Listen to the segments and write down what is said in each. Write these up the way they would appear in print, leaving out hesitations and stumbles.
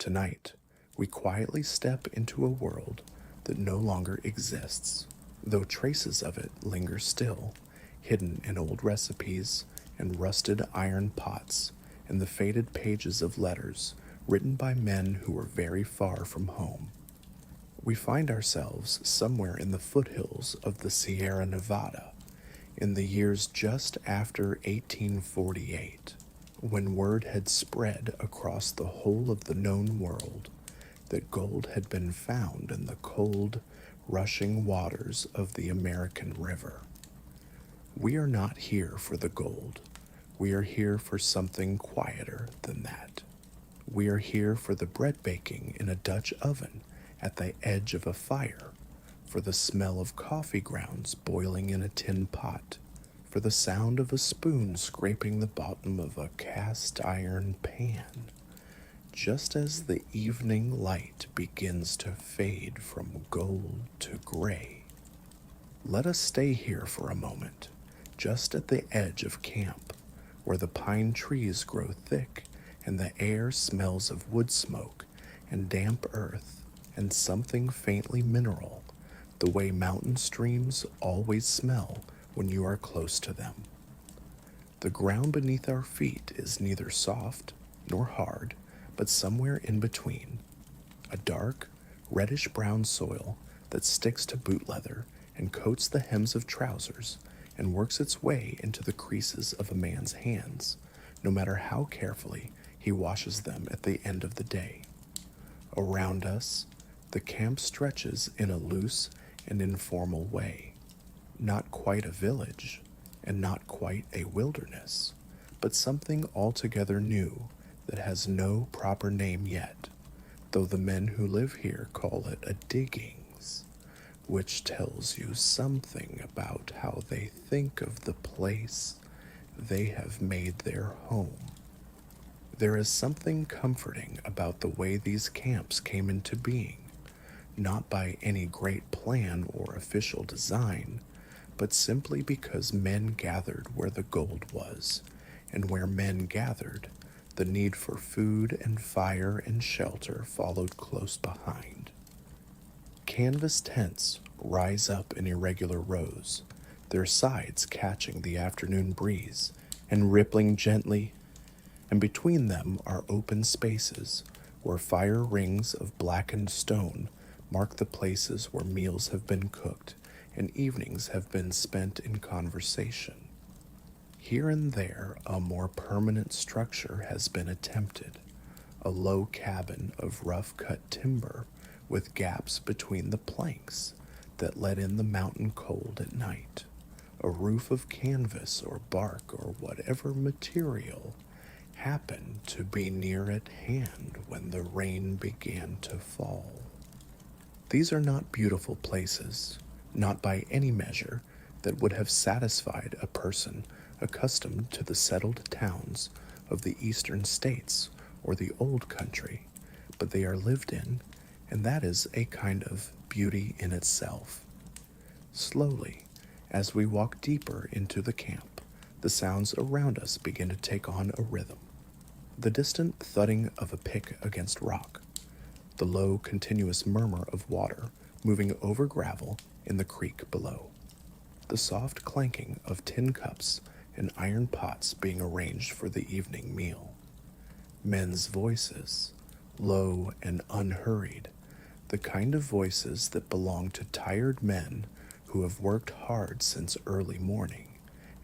Tonight, we quietly step into a world that no longer exists, though traces of it linger still, hidden in old recipes and rusted iron pots and the faded pages of letters written by men who were very far from home. We find ourselves somewhere in the foothills of the Sierra Nevada in the years just after 1848, when word had spread across the whole of the known world that gold had been found in the cold, rushing waters of the American River. We are not here for the gold. We are here for something quieter than that. We are here for the bread baking in a Dutch oven at the edge of a fire, for the smell of coffee grounds boiling in a tin pot, for the sound of a spoon scraping the bottom of a cast iron pan, just as the evening light begins to fade from gold to gray. Let us stay here for a moment, just at the edge of camp, where the pine trees grow thick and the air smells of wood smoke and damp earth and something faintly mineral, the way mountain streams always smell when you are close to them. The ground beneath our feet is neither soft nor hard, but somewhere in between. A dark, reddish-brown soil that sticks to boot leather and coats the hems of trousers and works its way into the creases of a man's hands, no matter how carefully he washes them at the end of the day. Around us, the camp stretches in a loose and informal way. Not quite a village, and not quite a wilderness, but something altogether new that has no proper name yet, though the men who live here call it a diggings, which tells you something about how they think of the place they have made their home. There is something comforting about the way these camps came into being, not by any great plan or official design, but simply because men gathered where the gold was, and where men gathered, the need for food and fire and shelter followed close behind. Canvas tents rise up in irregular rows, their sides catching the afternoon breeze and rippling gently, and between them are open spaces where fire rings of blackened stone mark the places where meals have been cooked and evenings have been spent in conversation. Here and there, a more permanent structure has been attempted, a low cabin of rough-cut timber with gaps between the planks that let in the mountain cold at night, a roof of canvas or bark or whatever material happened to be near at hand when the rain began to fall. These are not beautiful places, not by any measure that would have satisfied a person accustomed to the settled towns of the eastern states or the old country, but they are lived in, and that is a kind of beauty in itself. Slowly, as we walk deeper into the camp, the sounds around us begin to take on a rhythm. The distant thudding of a pick against rock, the low, continuous murmur of water moving over gravel in the creek below, the soft clanking of tin cups and iron pots being arranged for the evening meal. Men's voices, low and unhurried, the kind of voices that belong to tired men who have worked hard since early morning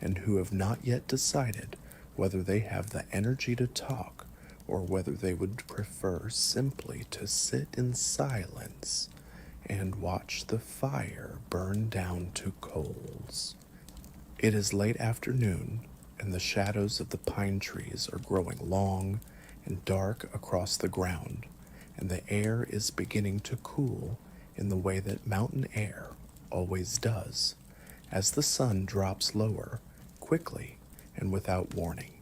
and who have not yet decided whether they have the energy to talk or whether they would prefer simply to sit in silence and watch the fire burn down to coals. It is late afternoon, and the shadows of the pine trees are growing long and dark across the ground, and the air is beginning to cool in the way that mountain air always does, as the sun drops lower, quickly and without warning,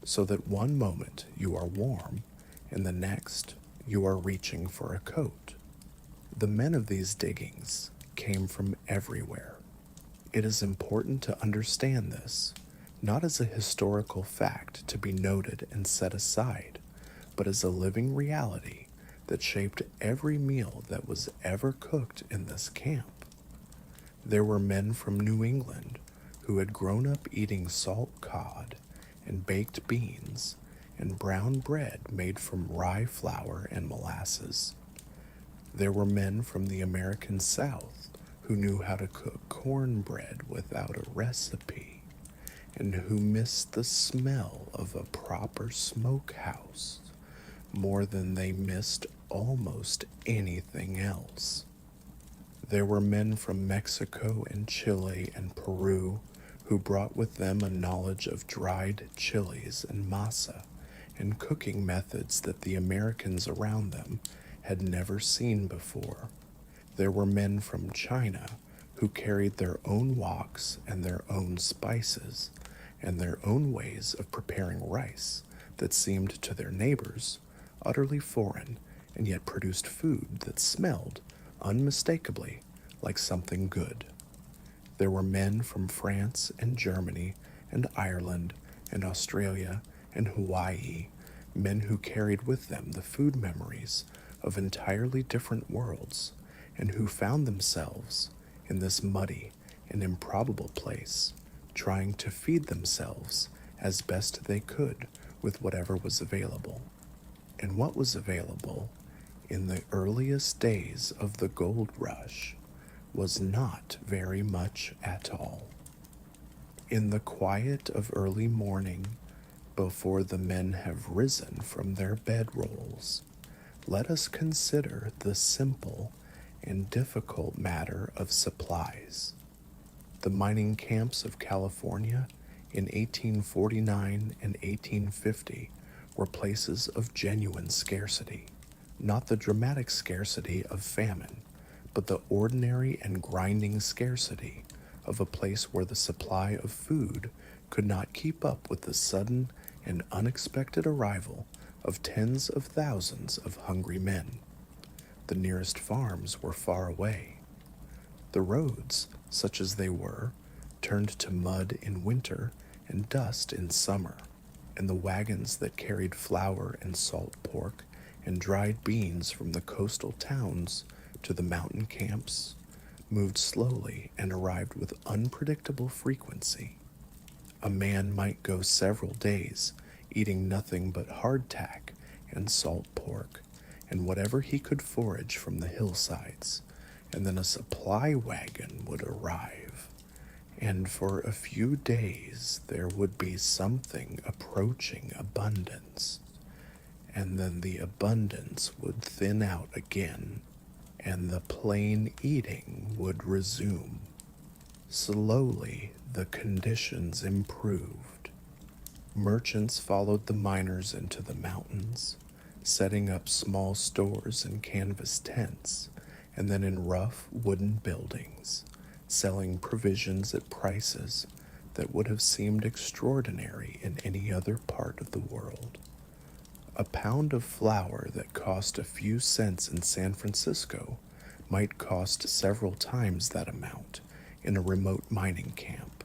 so that one moment you are warm, and the next you are reaching for a coat. The men of these diggings came from everywhere. It is important to understand this, not as a historical fact to be noted and set aside, but as a living reality that shaped every meal that was ever cooked in this camp. There were men from New England who had grown up eating salt cod and baked beans and brown bread made from rye flour and molasses. There were men from the American South who knew how to cook cornbread without a recipe and who missed the smell of a proper smokehouse more than they missed almost anything else. There were men from Mexico and Chile and Peru who brought with them a knowledge of dried chilies and masa and cooking methods that the Americans around them had never seen before. There were men from China who carried their own woks and their own spices and their own ways of preparing rice that seemed to their neighbors utterly foreign and yet produced food that smelled unmistakably like something good. There were men from France and Germany and Ireland and Australia and Hawaii, men who carried with them the food memories of entirely different worlds and who found themselves in this muddy and improbable place, trying to feed themselves as best they could with whatever was available. And what was available in the earliest days of the gold rush was not very much at all. In the quiet of early morning, before the men have risen from their bedrolls, let us consider the simple and difficult matter of supplies. The mining camps of California in 1849 and 1850 were places of genuine scarcity, not the dramatic scarcity of famine, but the ordinary and grinding scarcity of a place where the supply of food could not keep up with the sudden and unexpected arrival of tens of thousands of hungry men. The nearest farms were far away. The roads, such as they were, turned to mud in winter and dust in summer, and the wagons that carried flour and salt pork and dried beans from the coastal towns to the mountain camps moved slowly and arrived with unpredictable frequency. A man might go several days eating nothing but hardtack and salt pork and whatever he could forage from the hillsides, and then a supply wagon would arrive, and for a few days there would be something approaching abundance, and then the abundance would thin out again, and the plain eating would resume. Slowly the conditions improved. Merchants followed the miners into the mountains, setting up small stores and canvas tents, and then in rough wooden buildings, selling provisions at prices that would have seemed extraordinary in any other part of the world. A pound of flour that cost a few cents in San Francisco might cost several times that amount in a remote mining camp,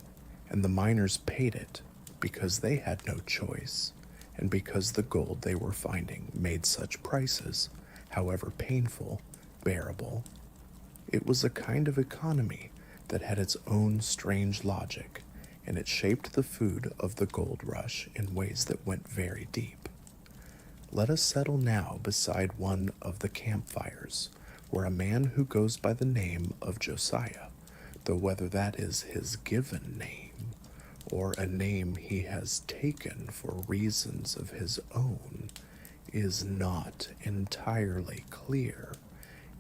and the miners paid it because they had no choice, and because the gold they were finding made such prices, however painful, bearable. It was a kind of economy that had its own strange logic, and it shaped the food of the gold rush in ways that went very deep. Let us settle now beside one of the campfires, where a man who goes by the name of Josiah, though whether that is his given name or a name he has taken for reasons of his own is not entirely clear,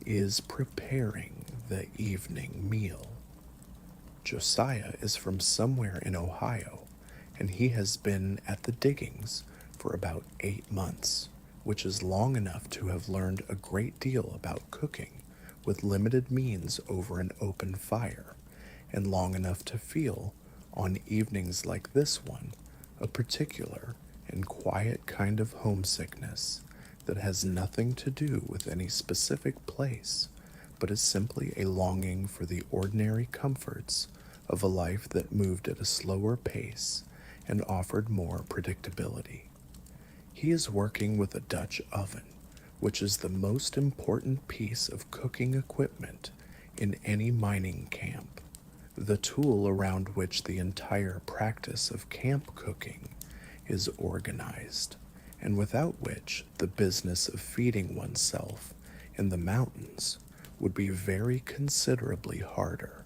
is preparing the evening meal. Josiah is from somewhere in Ohio, and he has been at the diggings for about 8 months, which is long enough to have learned a great deal about cooking with limited means over an open fire, and long enough to feel, on evenings like this one, a particular and quiet kind of homesickness that has nothing to do with any specific place, but is simply a longing for the ordinary comforts of a life that moved at a slower pace and offered more predictability. He is working with a Dutch oven, which is the most important piece of cooking equipment in any mining camp, the tool around which the entire practice of camp cooking is organized, and without which the business of feeding oneself in the mountains would be very considerably harder.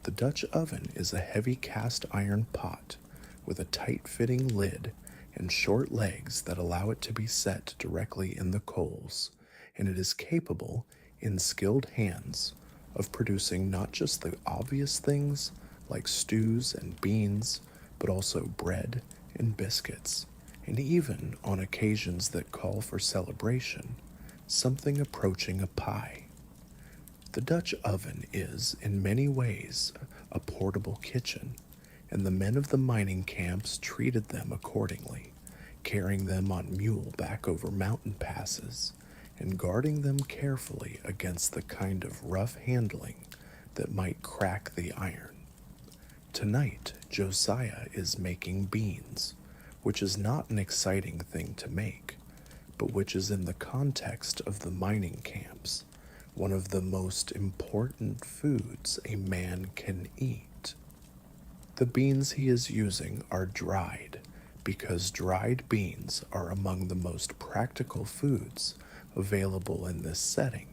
The Dutch oven is a heavy cast iron pot with a tight-fitting lid and short legs that allow it to be set directly in the coals, and it is capable, in skilled hands, of producing not just the obvious things like stews and beans, but also bread and biscuits, and even, on occasions that call for celebration, something approaching a pie. The Dutch oven is, in many ways, a portable kitchen, and the men of the mining camps treated them accordingly, carrying them on muleback over mountain passes, and guarding them carefully against the kind of rough handling that might crack the iron. Tonight, Josiah is making beans, which is not an exciting thing to make, but which is in the context of the mining camps one of the most important foods a man can eat. The beans he is using are dried because dried beans are among the most practical foods available in this setting,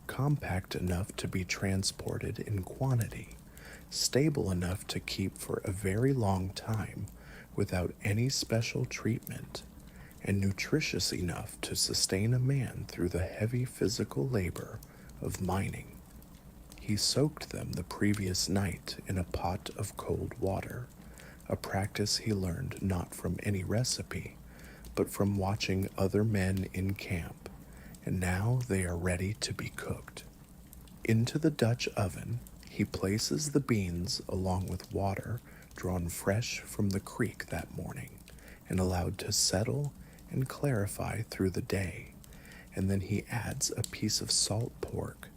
compact enough to be transported in quantity, stable enough to keep for a very long time without any special treatment, and nutritious enough to sustain a man through the heavy physical labor of mining. He soaked them the previous night in a pot of cold water, a practice he learned not from any recipe, but from watching other men in camp, and now they are ready to be cooked. Into the Dutch oven, he places the beans along with water drawn fresh from the creek that morning and allowed to settle and clarify through the day, and then he adds a piece of salt pork,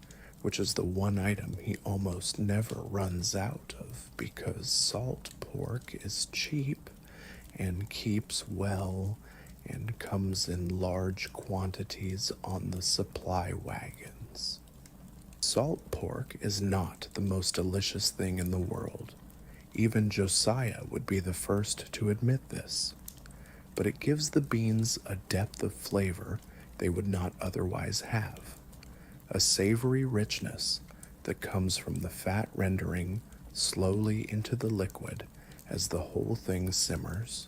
which is the one item he almost never runs out of because salt pork is cheap and keeps well and comes in large quantities on the supply wagons. Salt pork is not the most delicious thing in the world. Even Josiah would be the first to admit this, but it gives the beans a depth of flavor they would not otherwise have, a savory richness that comes from the fat rendering slowly into the liquid as the whole thing simmers.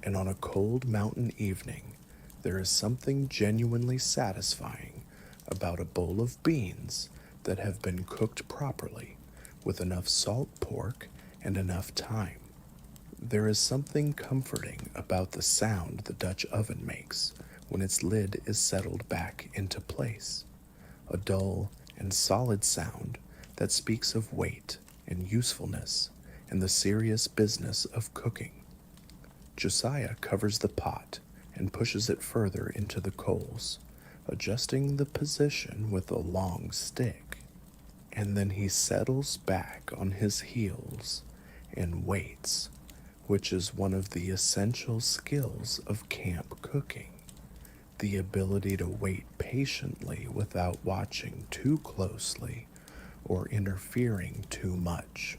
And on a cold mountain evening, there is something genuinely satisfying about a bowl of beans that have been cooked properly with enough salt pork and enough thyme. There is something comforting about the sound the Dutch oven makes when its lid is settled back into place, a dull and solid sound that speaks of weight and usefulness and the serious business of cooking. Josiah covers the pot and pushes it further into the coals, adjusting the position with a long stick, and then he settles back on his heels and waits, which is one of the essential skills of camp cooking. The ability to wait patiently without watching too closely or interfering too much.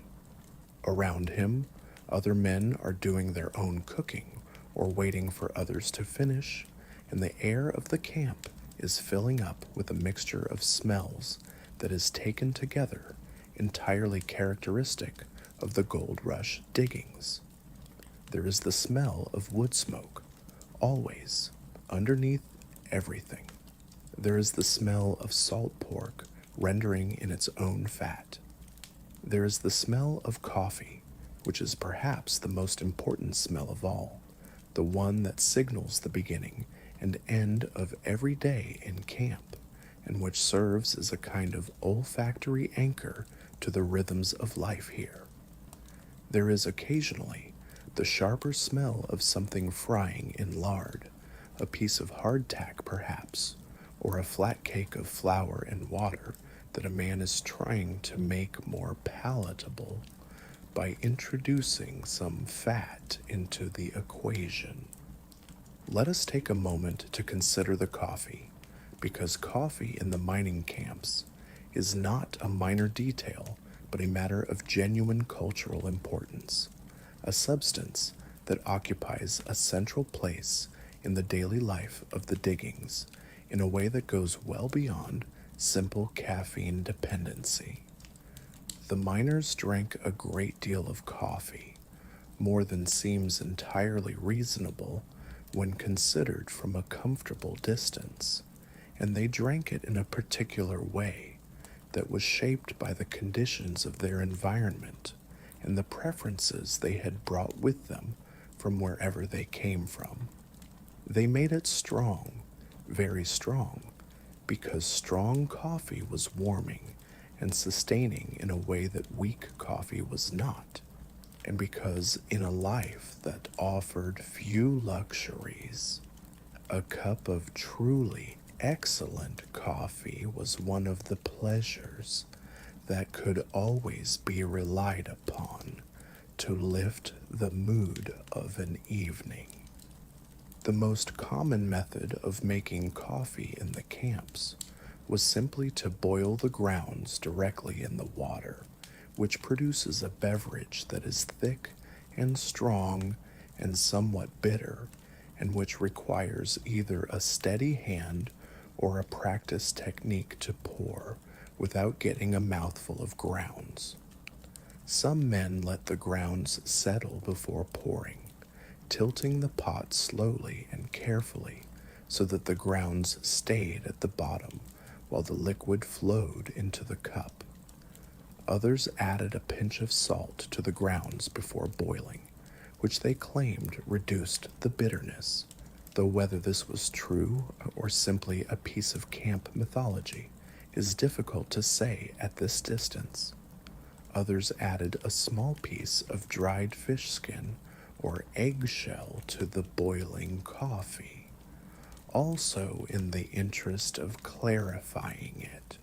Around him, other men are doing their own cooking or waiting for others to finish, and the air of the camp is filling up with a mixture of smells that is taken together, entirely characteristic of the gold rush diggings. There is the smell of wood smoke, always, underneath everything. There is the smell of salt pork rendering in its own fat. There is the smell of coffee, which is perhaps the most important smell of all, the one that signals the beginning and end of every day in camp, and which serves as a kind of olfactory anchor to the rhythms of life here. There is occasionally the sharper smell of something frying in lard, a piece of hardtack perhaps, or a flat cake of flour and water that a man is trying to make more palatable by introducing some fat into the equation. Let us take a moment to consider the coffee, because coffee in the mining camps is not a minor detail, but a matter of genuine cultural importance, a substance that occupies a central place in the daily life of the diggings in a way that goes well beyond simple caffeine dependency. The miners drank a great deal of coffee, more than seems entirely reasonable when considered from a comfortable distance, and they drank it in a particular way that was shaped by the conditions of their environment and the preferences they had brought with them from wherever they came from. They made it strong, very strong, because strong coffee was warming and sustaining in a way that weak coffee was not, and because in a life that offered few luxuries, a cup of truly excellent coffee was one of the pleasures that could always be relied upon to lift the mood of an evening. The most common method of making coffee in the camps was simply to boil the grounds directly in the water, which produces a beverage that is thick and strong and somewhat bitter, and which requires either a steady hand or a practiced technique to pour without getting a mouthful of grounds. Some men let the grounds settle before pouring, tilting the pot slowly and carefully so that the grounds stayed at the bottom while the liquid flowed into the cup. Others added a pinch of salt to the grounds before boiling, which they claimed reduced the bitterness, though whether this was true or simply a piece of camp mythology is difficult to say at this distance. Others added a small piece of dried fish skin or eggshell to the boiling coffee, also in the interest of clarifying it,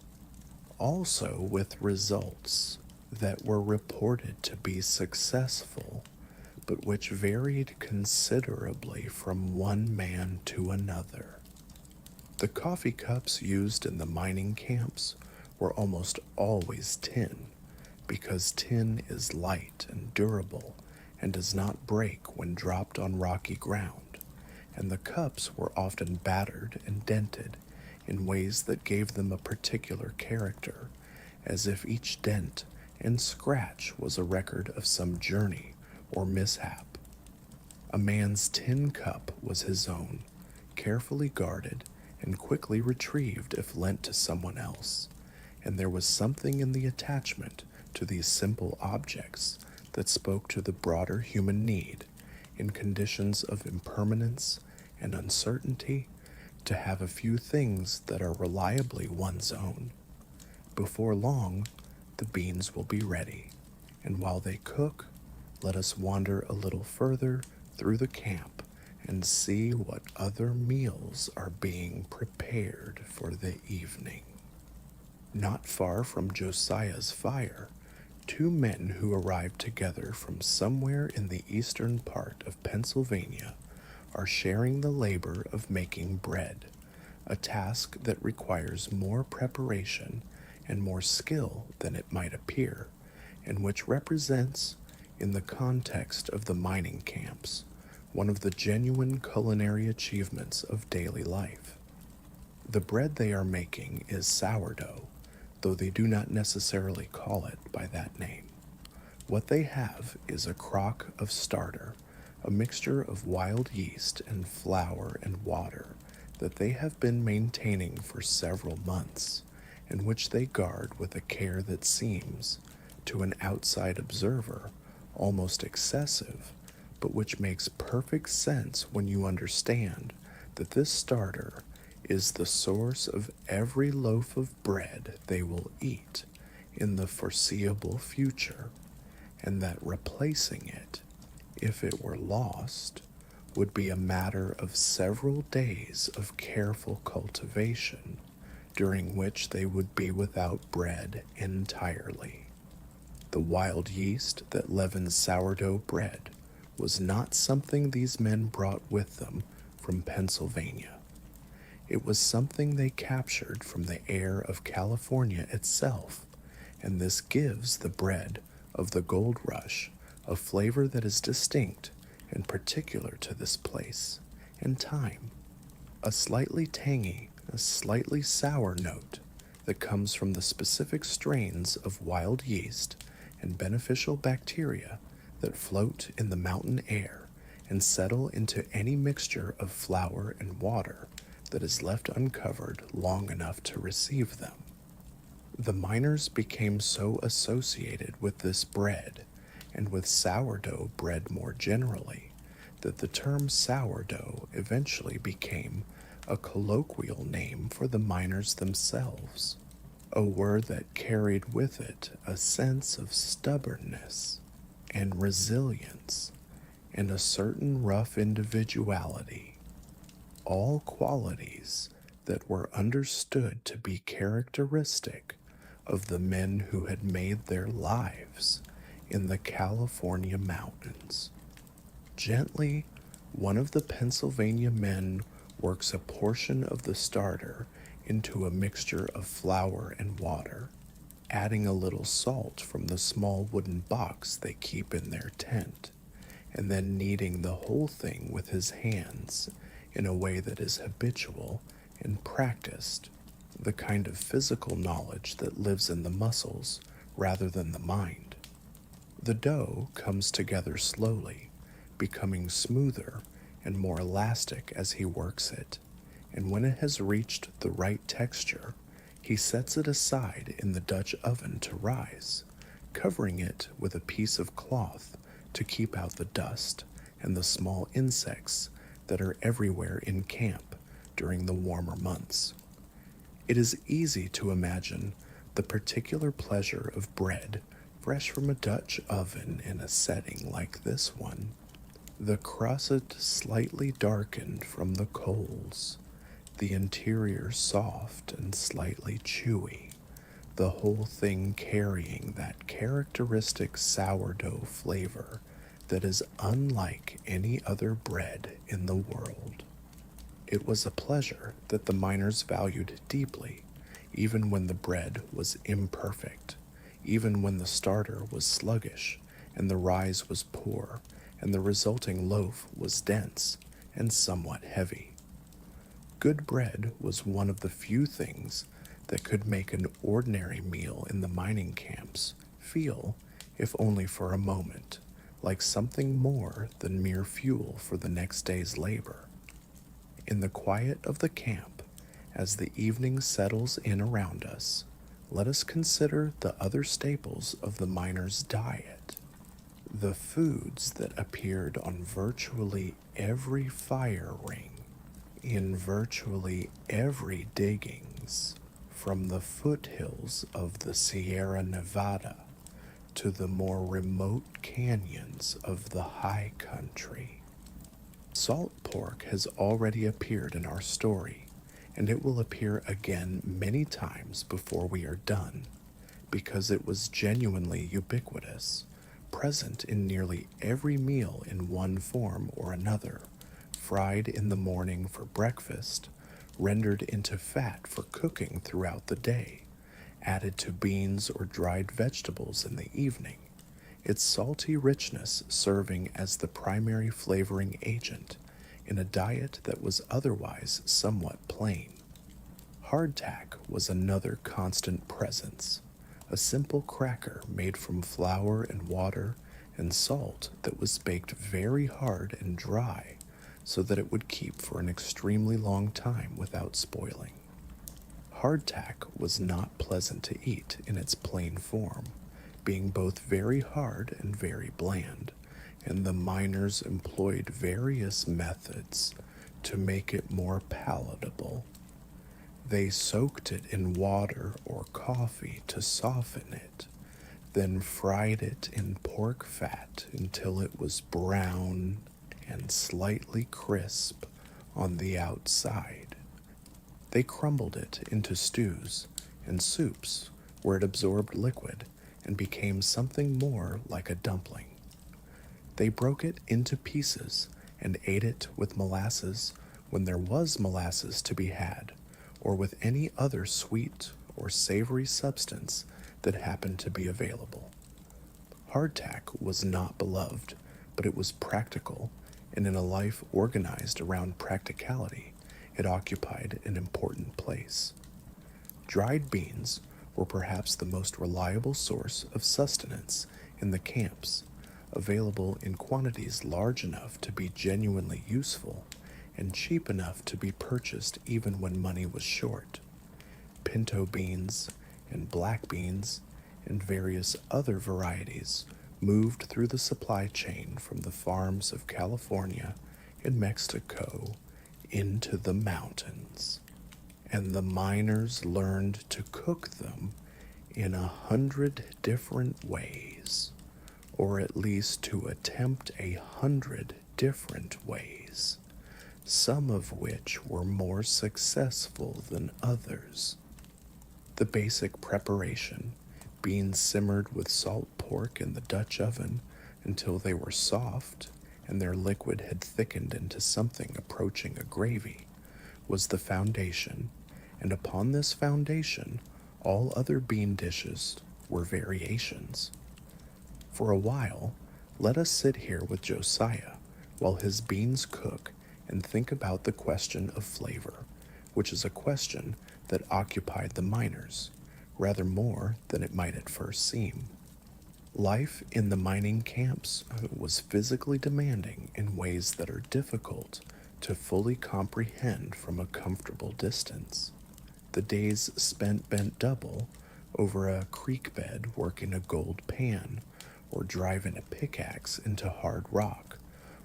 also with results that were reported to be successful, but which varied considerably from one man to another. The coffee cups used in the mining camps were almost always tin, because tin is light and durable and does not break when dropped on rocky ground, and the cups were often battered and dented in ways that gave them a particular character, as if each dent and scratch was a record of some journey or mishap. A man's tin cup was his own, carefully guarded and quickly retrieved if lent to someone else, and there was something in the attachment to these simple objects that spoke to the broader human need, in conditions of impermanence and uncertainty, to have a few things that are reliably one's own. Before long, the beans will be ready, and while they cook, let us wander a little further through the camp and see what other meals are being prepared for the evening. Not far from Josiah's fire, two men who arrived together from somewhere in the eastern part of Pennsylvania are sharing the labor of making bread, a task that requires more preparation and more skill than it might appear, and which represents, in the context of the mining camps, one of the genuine culinary achievements of daily life. The bread they are making is sourdough, though they do not necessarily call it by that name. What they have is a crock of starter, a mixture of wild yeast and flour and water that they have been maintaining for several months, and which they guard with a care that seems, to an outside observer, almost excessive, but which makes perfect sense when you understand that this starter is the source of every loaf of bread they will eat in the foreseeable future, and that replacing it, if it were lost, would be a matter of several days of careful cultivation, during which they would be without bread entirely. The wild yeast that leavens sourdough bread was not something these men brought with them from Pennsylvania. It was something they captured from the air of California itself, and this gives the bread of the gold rush a flavor that is distinct and particular to this place and time. A slightly tangy, a slightly sour note that comes from the specific strains of wild yeast and beneficial bacteria that float in the mountain air and settle into any mixture of flour and water that is left uncovered long enough to receive them. The miners became so associated with this bread and with sourdough bread more generally that the term sourdough eventually became a colloquial name for the miners themselves, a word that carried with it a sense of stubbornness and resilience and a certain rough individuality, all qualities that were understood to be characteristic of the men who had made their lives in the California mountains. Gently, one of the Pennsylvania men works a portion of the starter into a mixture of flour and water, adding a little salt from the small wooden box they keep in their tent, and then kneading the whole thing with his hands in a way that is habitual and practiced, the kind of physical knowledge that lives in the muscles rather than the mind. The dough comes together slowly, becoming smoother and more elastic as he works it, and when it has reached the right texture, he sets it aside in the Dutch oven to rise, covering it with a piece of cloth to keep out the dust and the small insects that are everywhere in camp during the warmer months. It is easy to imagine the particular pleasure of bread fresh from a Dutch oven in a setting like this one. The crust slightly darkened from the coals, the interior soft and slightly chewy, the whole thing carrying that characteristic sourdough flavor that is unlike any other bread in the world. It was a pleasure that the miners valued deeply, even when the bread was imperfect, even when the starter was sluggish and the rise was poor and the resulting loaf was dense and somewhat heavy. Good bread was one of the few things that could make an ordinary meal in the mining camps feel, if only for a moment, like something more than mere fuel for the next day's labor. In the quiet of the camp, as the evening settles in around us, let us consider the other staples of the miner's diet. The foods that appeared on virtually every fire ring, in virtually every diggings, from the foothills of the Sierra Nevada to the more remote canyons of the high country. Salt pork has already appeared in our story, and it will appear again many times before we are done, because it was genuinely ubiquitous, present in nearly every meal in one form or another, fried in the morning for breakfast, rendered into fat for cooking throughout the day, added to beans or dried vegetables in the evening, its salty richness serving as the primary flavoring agent in a diet that was otherwise somewhat plain. Hardtack was another constant presence, a simple cracker made from flour and water and salt that was baked very hard and dry so that it would keep for an extremely long time without spoiling. Hardtack was not pleasant to eat in its plain form, being both very hard and very bland, and the miners employed various methods to make it more palatable. They soaked it in water or coffee to soften it, then fried it in pork fat until it was brown and slightly crisp on the outside. They crumbled it into stews and soups where it absorbed liquid and became something more like a dumpling. They broke it into pieces and ate it with molasses when there was molasses to be had, or with any other sweet or savory substance that happened to be available. Hardtack was not beloved, but it was practical, and in a life organized around practicality, it occupied an important place. Dried beans were perhaps the most reliable source of sustenance in the camps, available in quantities large enough to be genuinely useful and cheap enough to be purchased even when money was short. Pinto beans and black beans and various other varieties moved through the supply chain from the farms of California and Mexico into the mountains, and the miners learned to cook them in 100 different ways, or at least to attempt 100 different ways, some of which were more successful than others. The basic preparation: beans simmered with salt pork in the Dutch oven until they were soft and their liquid had thickened into something approaching a gravy, was the foundation, and upon this foundation all other bean dishes were variations. For a while, let us sit here with Josiah while his beans cook and think about the question of flavor, which is a question that occupied the miners, rather more than it might at first seem. Life in the mining camps was physically demanding in ways that are difficult to fully comprehend from a comfortable distance. The days spent bent double over a creek bed working a gold pan, or driving a pickaxe into hard rock,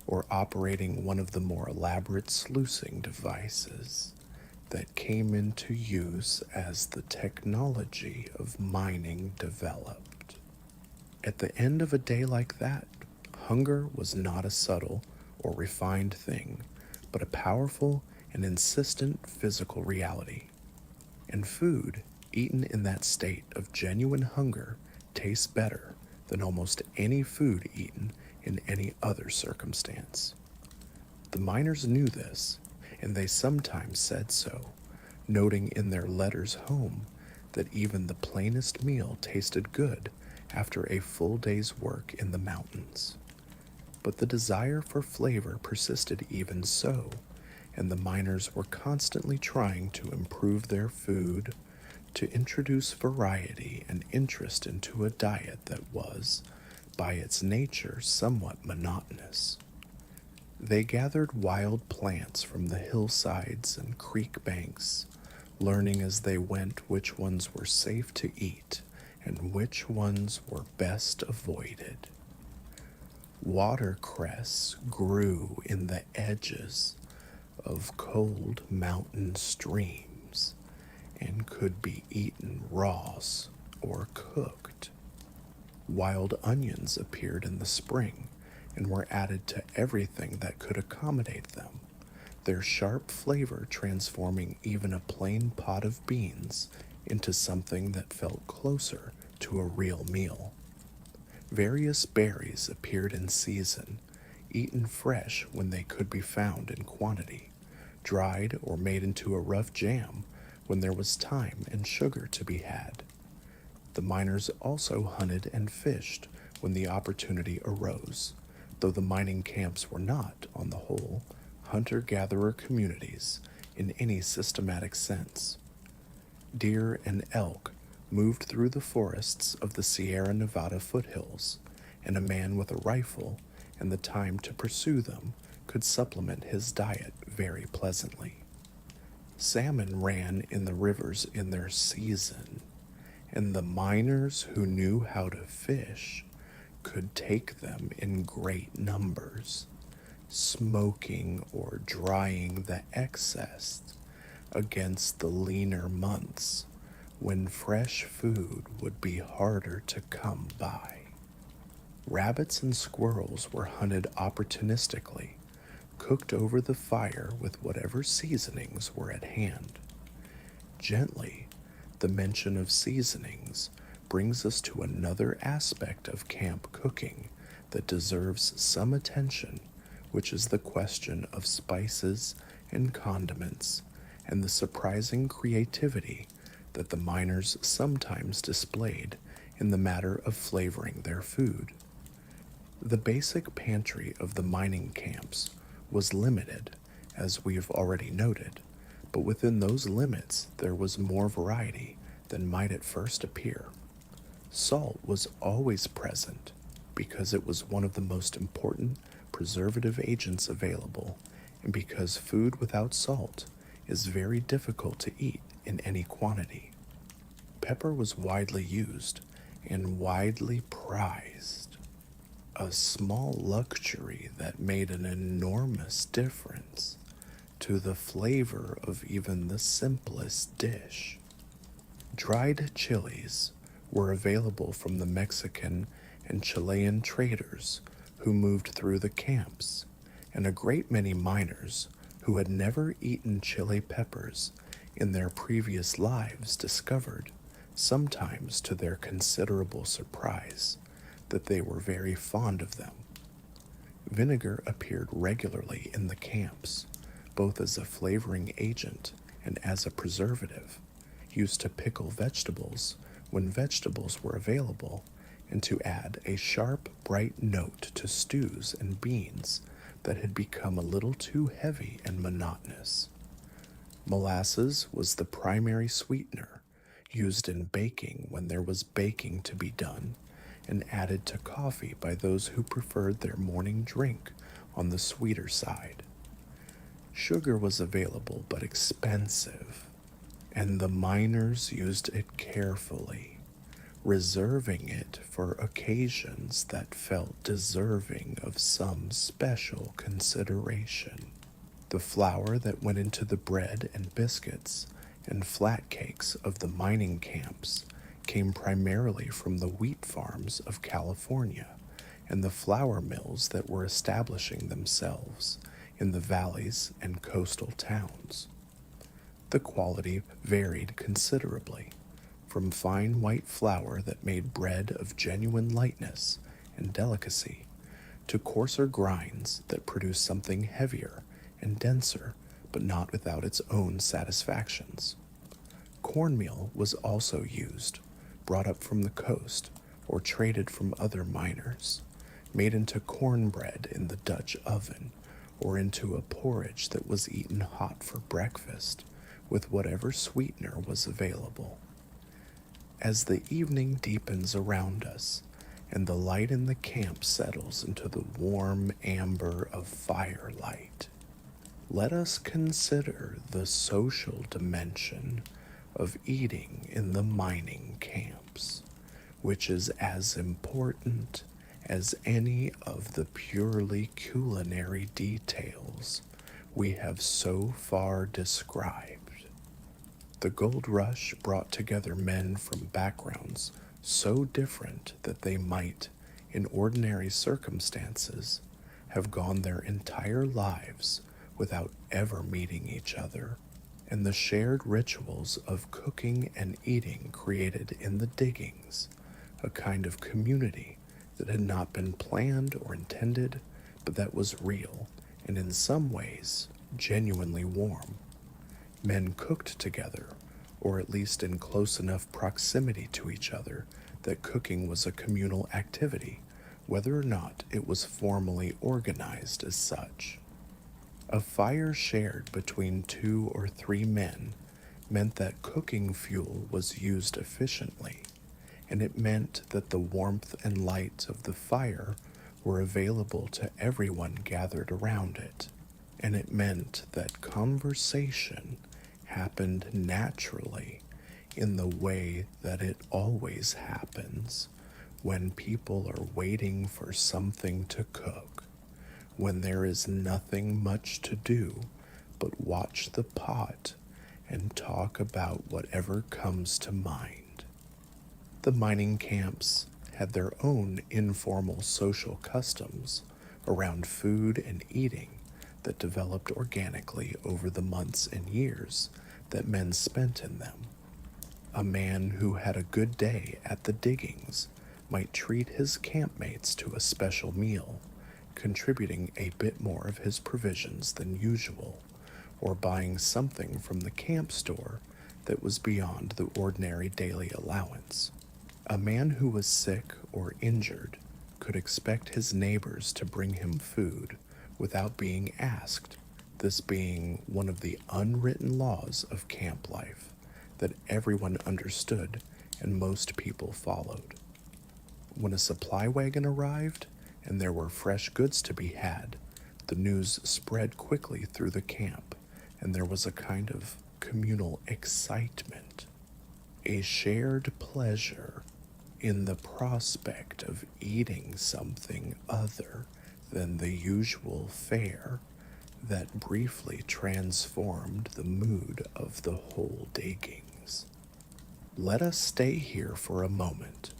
or operating one of the more elaborate sluicing devices that came into use as the technology of mining developed. At the end of a day like that, hunger was not a subtle or refined thing, but a powerful and insistent physical reality. And food, eaten in that state of genuine hunger, tastes better than almost any food eaten in any other circumstance. The miners knew this, and they sometimes said so, noting in their letters home that even the plainest meal tasted good after a full day's work in the mountains. But the desire for flavor persisted even so, and the miners were constantly trying to improve their food, to introduce variety and interest into a diet that was, by its nature, somewhat monotonous. They gathered wild plants from the hillsides and creek banks, learning as they went which ones were safe to eat and which ones were best avoided. Watercress grew in the edges of cold mountain streams and could be eaten raw or cooked. Wild onions appeared in the spring and were added to everything that could accommodate them, their sharp flavor transforming even a plain pot of beans into something that felt closer to a real meal. Various berries appeared in season, eaten fresh when they could be found in quantity, dried or made into a rough jam when there was time and sugar to be had. The miners also hunted and fished when the opportunity arose, though the mining camps were not, on the whole, hunter-gatherer communities in any systematic sense. Deer and elk moved through the forests of the Sierra Nevada foothills, and a man with a rifle and the time to pursue them could supplement his diet very pleasantly. Salmon ran in the rivers in their season, and the miners who knew how to fish could take them in great numbers, smoking or drying the excess against the leaner months when fresh food would be harder to come by. Rabbits and squirrels were hunted opportunistically, cooked over the fire with whatever seasonings were at hand. Gently, the mention of seasonings brings us to another aspect of camp cooking that deserves some attention, which is the question of spices and condiments, and the surprising creativity that the miners sometimes displayed in the matter of flavoring their food. The basic pantry of the mining camps was limited, as we have already noted, but within those limits there was more variety than might at first appear. Salt was always present because it was one of the most important preservative agents available, and because food without salt is very difficult to eat in any quantity. Pepper was widely used and widely prized, a small luxury that made an enormous difference to the flavor of even the simplest dish. Dried chilies were available from the Mexican and Chilean traders who moved through the camps, and a great many miners who had never eaten chili peppers in their previous lives discovered, sometimes to their considerable surprise, that they were very fond of them. Vinegar appeared regularly in the camps, both as a flavoring agent and as a preservative, used to pickle vegetables when vegetables were available, and to add a sharp, bright note to stews and beans that had become a little too heavy and monotonous. Molasses was the primary sweetener, used in baking when there was baking to be done, and added to coffee by those who preferred their morning drink on the sweeter side. Sugar was available but expensive, and the miners used it carefully, reserving it for occasions that felt deserving of some special consideration. The flour that went into the bread and biscuits and flat cakes of the mining camps came primarily from the wheat farms of California and the flour mills that were establishing themselves in the valleys and coastal towns. The quality varied considerably, from fine white flour that made bread of genuine lightness and delicacy, to coarser grinds that produced something heavier and denser, but not without its own satisfactions. Cornmeal was also used, brought up from the coast or traded from other miners, made into cornbread in the Dutch oven, or into a porridge that was eaten hot for breakfast, with whatever sweetener was available. As the evening deepens around us, and the light in the camp settles into the warm amber of firelight, let us consider the social dimension of eating in the mining camps, which is as important as any of the purely culinary details we have so far described. The gold rush brought together men from backgrounds so different that they might, in ordinary circumstances, have gone their entire lives without ever meeting each other, and the shared rituals of cooking and eating created in the diggings a kind of community that had not been planned or intended, but that was real and in some ways genuinely warm. Men cooked together, or at least in close enough proximity to each other that cooking was a communal activity, whether or not it was formally organized as such. A fire shared between 2 or 3 men meant that cooking fuel was used efficiently, and it meant that the warmth and light of the fire were available to everyone gathered around it, and it meant that conversation happened naturally in the way that it always happens when people are waiting for something to cook, when there is nothing much to do but watch the pot and talk about whatever comes to mind. The mining camps had their own informal social customs around food and eating that developed organically over the months and years that men spent in them. A man who had a good day at the diggings might treat his campmates to a special meal, contributing a bit more of his provisions than usual, or buying something from the camp store that was beyond the ordinary daily allowance. A man who was sick or injured could expect his neighbors to bring him food without being asked, this being one of the unwritten laws of camp life that everyone understood and most people followed. When a supply wagon arrived and there were fresh goods to be had, the news spread quickly through the camp, and there was a kind of communal excitement, a shared pleasure in the prospect of eating something other than the usual fare that briefly transformed the mood of the whole diggings. Let us stay here for a moment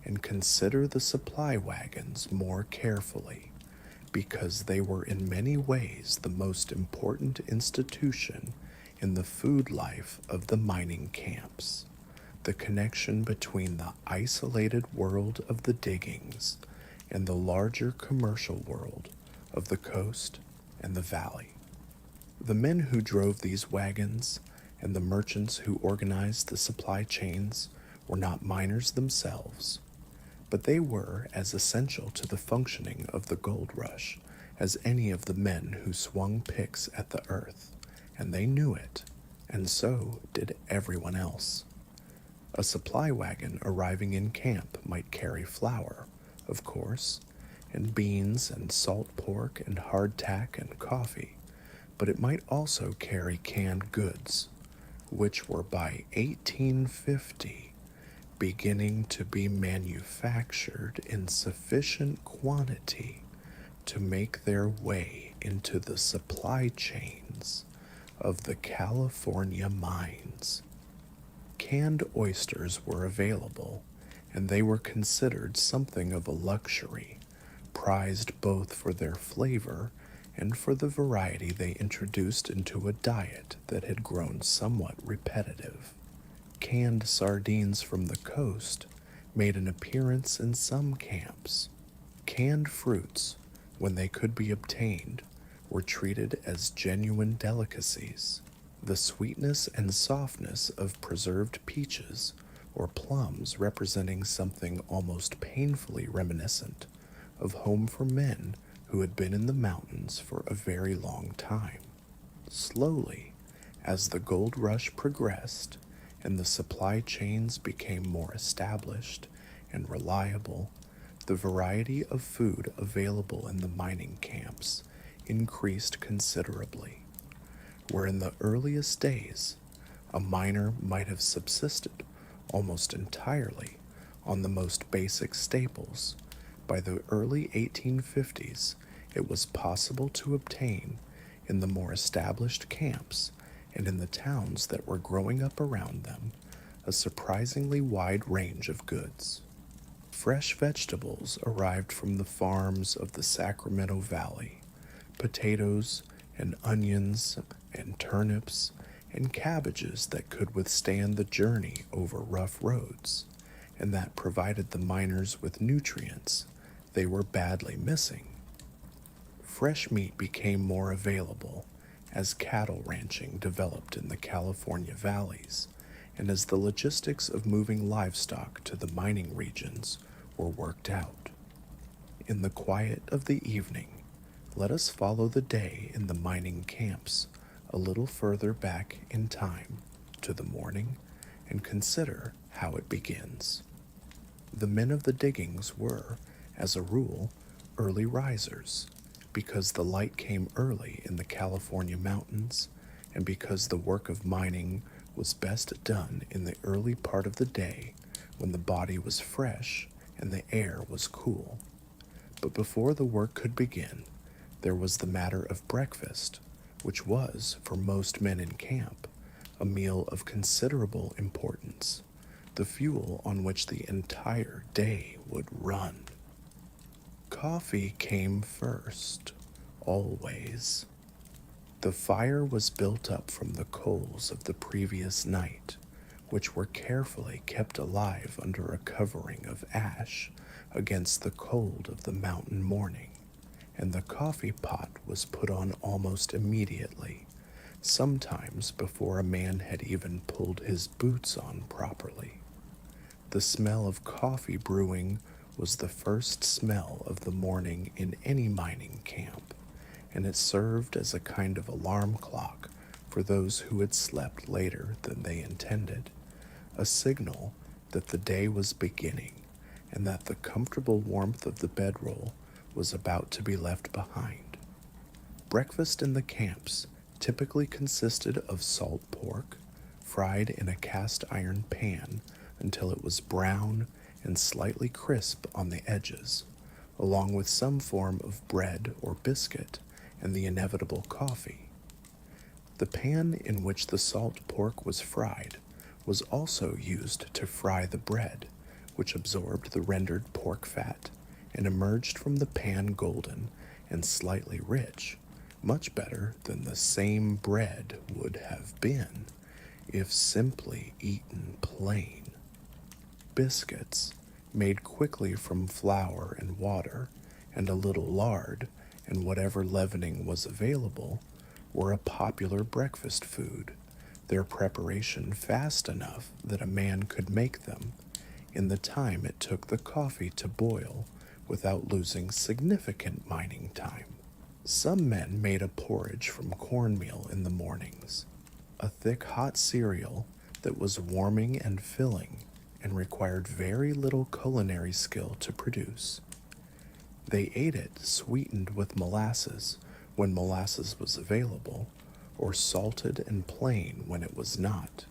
and consider the supply wagons more carefully, because they were in many ways the most important institution in the food life of the mining camps. The connection between the isolated world of the diggings and the larger commercial world of the coast and the valley. The men who drove these wagons and the merchants who organized the supply chains were not miners themselves, but they were as essential to the functioning of the gold rush as any of the men who swung picks at the earth, and they knew it, and so did everyone else. A supply wagon arriving in camp might carry flour, of course, and beans and salt pork and hardtack and coffee, but it might also carry canned goods, which were by 1850 beginning to be manufactured in sufficient quantity to make their way into the supply chains of the California mines. Canned oysters were available, and they were considered something of a luxury, prized both for their flavor and for the variety they introduced into a diet that had grown somewhat repetitive. Canned sardines from the coast made an appearance in some camps. Canned fruits, when they could be obtained, were treated as genuine delicacies. The sweetness and softness of preserved peaches or plums representing something almost painfully reminiscent of home for men who had been in the mountains for a very long time. Slowly, as the gold rush progressed and the supply chains became more established and reliable, the variety of food available in the mining camps increased considerably. Where in the earliest days, a miner might have subsisted almost entirely on the most basic staples, by the early 1850s it was possible to obtain in the more established camps and in the towns that were growing up around them a surprisingly wide range of goods. Fresh vegetables arrived from the farms of the Sacramento Valley, potatoes and onions and turnips and cabbages that could withstand the journey over rough roads, and that provided the miners with nutrients they were badly missing. Fresh meat became more available as cattle ranching developed in the California valleys, and as the logistics of moving livestock to the mining regions were worked out. In the quiet of the evening, let us follow the day in the mining camps a little further back in time to the morning and consider how it begins. The men of the diggings were, as a rule, early risers, because the light came early in the California mountains and because the work of mining was best done in the early part of the day when the body was fresh and the air was cool. But before the work could begin, there was the matter of breakfast, which was, for most men in camp, a meal of considerable importance, the fuel on which the entire day would run. Coffee came first, always. The fire was built up from the coals of the previous night, which were carefully kept alive under a covering of ash against the cold of the mountain morning, and the coffee pot was put on almost immediately, sometimes before a man had even pulled his boots on properly. The smell of coffee brewing was the first smell of the morning in any mining camp, and it served as a kind of alarm clock for those who had slept later than they intended, a signal that the day was beginning and that the comfortable warmth of the bedroll was about to be left behind. Breakfast in the camps typically consisted of salt pork, fried in a cast iron pan until it was brown and slightly crisp on the edges, along with some form of bread or biscuit and the inevitable coffee. The pan in which the salt pork was fried was also used to fry the bread, which absorbed the rendered pork fat and emerged from the pan golden and slightly rich, much better than the same bread would have been if simply eaten plain. Biscuits, made quickly from flour and water and a little lard and whatever leavening was available, were a popular breakfast food, their preparation fast enough that a man could make them in the time it took the coffee to boil without losing significant mining time. Some men made a porridge from cornmeal in the mornings, a thick hot cereal that was warming and filling and required very little culinary skill to produce. They ate it sweetened with molasses when molasses was available, or salted and plain when it was not,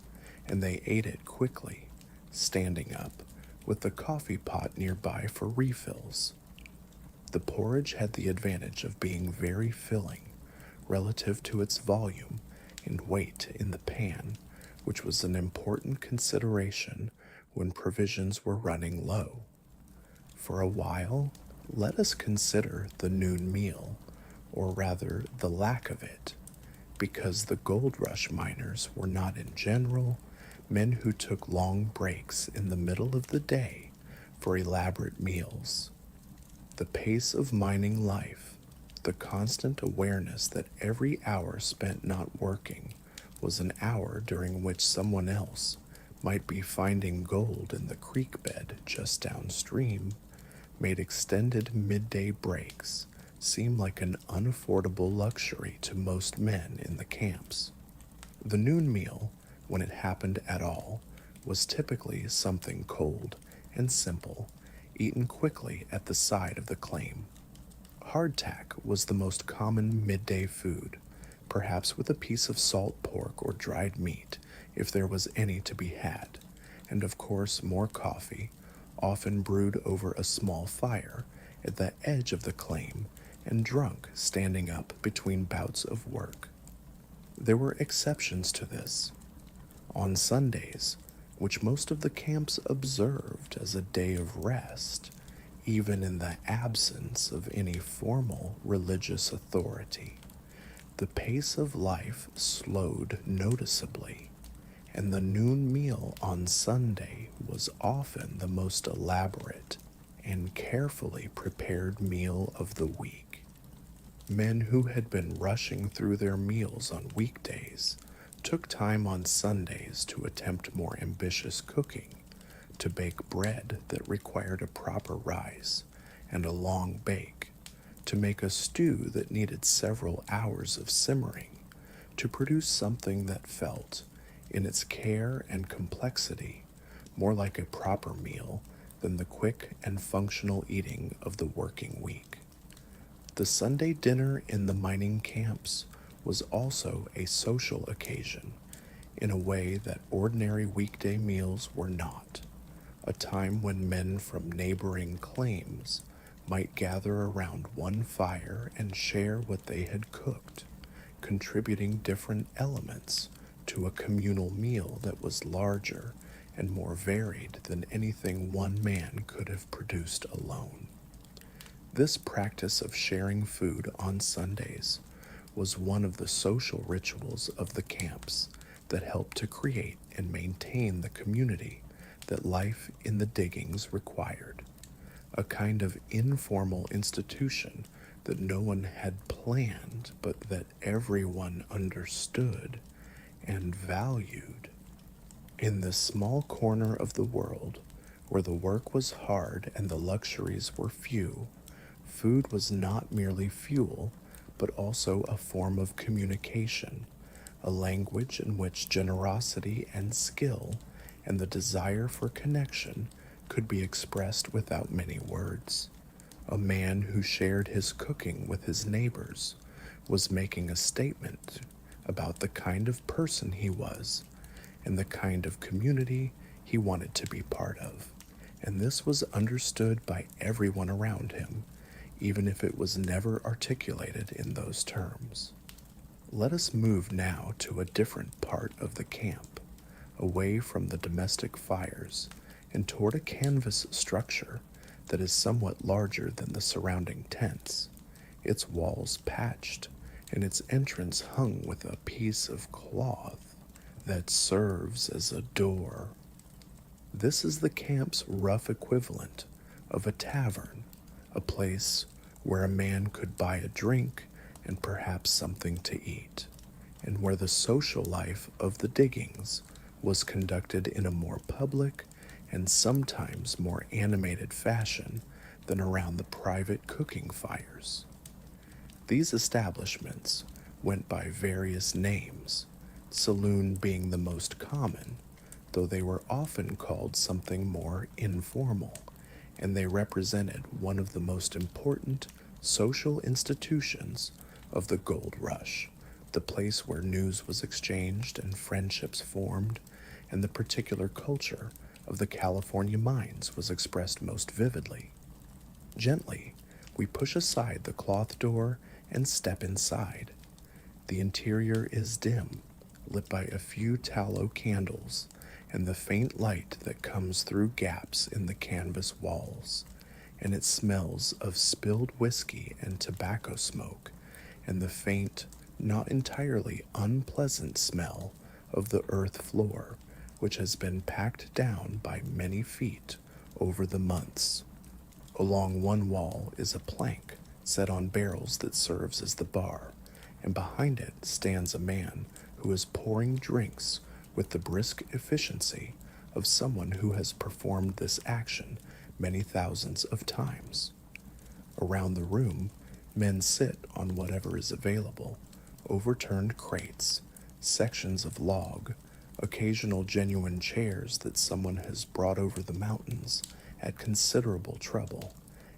and they ate it quickly, standing up, with the coffee pot nearby for refills. The porridge had the advantage of being very filling relative to its volume and weight in the pan, which was an important consideration when provisions were running low. For a while, let us consider the noon meal, or rather the lack of it, because the gold rush miners were not in general men who took long breaks in the middle of the day for elaborate meals. The pace of mining life, the constant awareness that every hour spent not working was an hour during which someone else might be finding gold in the creek bed just downstream, made extended midday breaks seem like an unaffordable luxury to most men in the camps. The noon meal, when it happened at all, was typically something cold and simple, eaten quickly at the side of the claim. Hardtack was the most common midday food, perhaps with a piece of salt pork or dried meat, if there was any to be had, and of course more coffee, often brewed over a small fire at the edge of the claim and drunk standing up between bouts of work. There were exceptions to this. On Sundays, which most of the camps observed as a day of rest, even in the absence of any formal religious authority, the pace of life slowed noticeably, and the noon meal on Sunday was often the most elaborate and carefully prepared meal of the week. Men who had been rushing through their meals on weekdays took time on Sundays to attempt more ambitious cooking, to bake bread that required a proper rise and a long bake, to make a stew that needed several hours of simmering, to produce something that felt, in its care and complexity, more like a proper meal than the quick and functional eating of the working week. The Sunday dinner in the mining camps was also a social occasion in a way that ordinary weekday meals were not, a time when men from neighboring claims might gather around one fire and share what they had cooked, contributing different elements to a communal meal that was larger and more varied than anything one man could have produced alone. This practice of sharing food on Sundays was one of the social rituals of the camps that helped to create and maintain the community that life in the diggings required, a kind of informal institution that no one had planned, but that everyone understood and valued. In this small corner of the world, where the work was hard and the luxuries were few, food was not merely fuel, but also a form of communication, a language in which generosity and skill and the desire for connection could be expressed without many words. A man who shared his cooking with his neighbors was making a statement about the kind of person he was and the kind of community he wanted to be part of. And this was understood by everyone around him, even if it was never articulated in those terms. Let us move now to a different part of the camp, away from the domestic fires and toward a canvas structure that is somewhat larger than the surrounding tents, its walls patched and its entrance hung with a piece of cloth that serves as a door. This is the camp's rough equivalent of a tavern, a place where a man could buy a drink and perhaps something to eat, and where the social life of the diggings was conducted in a more public and sometimes more animated fashion than around the private cooking fires. These establishments went by various names, saloon being the most common, though they were often called something more informal, and they represented one of the most important social institutions of the gold rush, the place where news was exchanged and friendships formed, and the particular culture of the California mines was expressed most vividly. Gently, we push aside the cloth door and step inside. The interior is dim, lit by a few tallow candles and the faint light that comes through gaps in the canvas walls, and it smells of spilled whiskey and tobacco smoke and the faint, not entirely unpleasant smell of the earth floor, which has been packed down by many feet over the months. Along one wall is a plank set on barrels that serves as the bar, and behind it stands a man who is pouring drinks with the brisk efficiency of someone who has performed this action many thousands of times. Around the room, men sit on whatever is available, overturned crates, sections of log, occasional genuine chairs that someone has brought over the mountains at considerable trouble,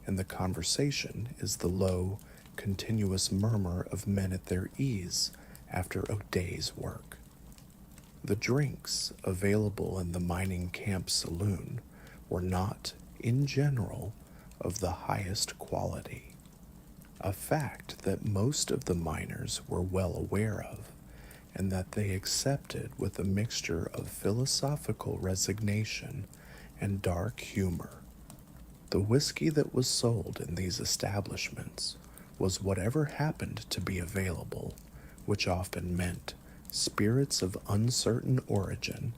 and the conversation is the low, continuous murmur of men at their ease after a day's work. The drinks available in the mining camp saloon were not, in general, of the highest quality, a fact that most of the miners were well aware of, and that they accepted with a mixture of philosophical resignation and dark humor. The whiskey that was sold in these establishments was whatever happened to be available, which often meant spirits of uncertain origin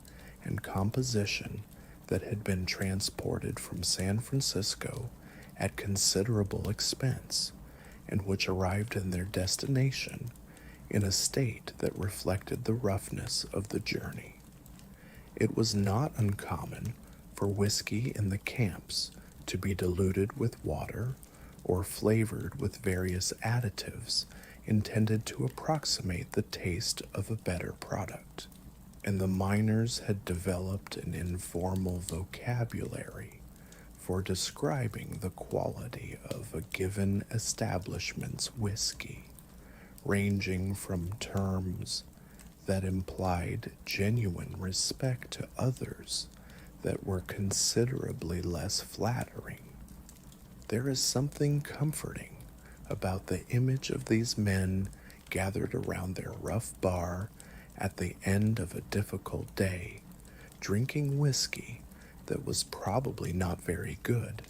and composition that had been transported from San Francisco at considerable expense, and which arrived in their destination in a state that reflected the roughness of the journey. It was not uncommon for whiskey in the camps to be diluted with water or flavored with various additives intended to approximate the taste of a better product, and the miners had developed an informal vocabulary for describing the quality of a given establishment's whiskey, ranging from terms that implied genuine respect to others that were considerably less flattering. There is something comforting about the image of these men gathered around their rough bar at the end of a difficult day, drinking whiskey that was probably not very good,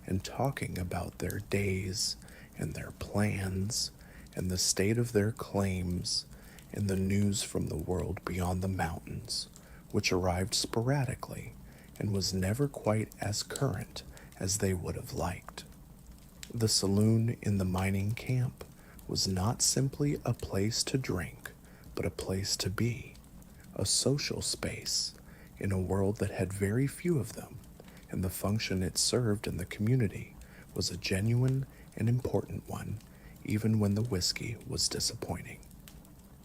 and talking about their days and their plans and the state of their claims and the news from the world beyond the mountains, which arrived sporadically and was never quite as current as they would have liked. The saloon in the mining camp was not simply a place to drink, but a place to be, a social space in a world that had very few of them, and the function it served in the community was a genuine and important one, even when the whiskey was disappointing.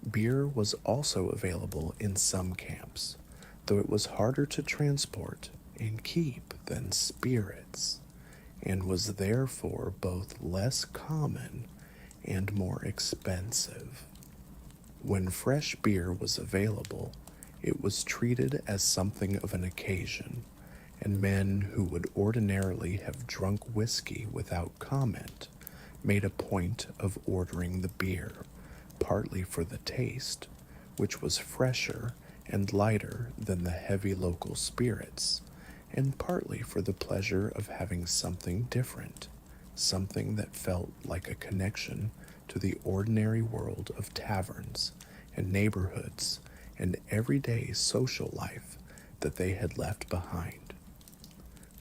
Beer was also available in some camps, though it was harder to transport and keep than spirits, and was therefore both less common and more expensive. When fresh beer was available, it was treated as something of an occasion, and men who would ordinarily have drunk whiskey without comment made a point of ordering the beer, partly for the taste, which was fresher and lighter than the heavy local spirits, and partly for the pleasure of having something different, something that felt like a connection to the ordinary world of taverns and neighborhoods and everyday social life that they had left behind.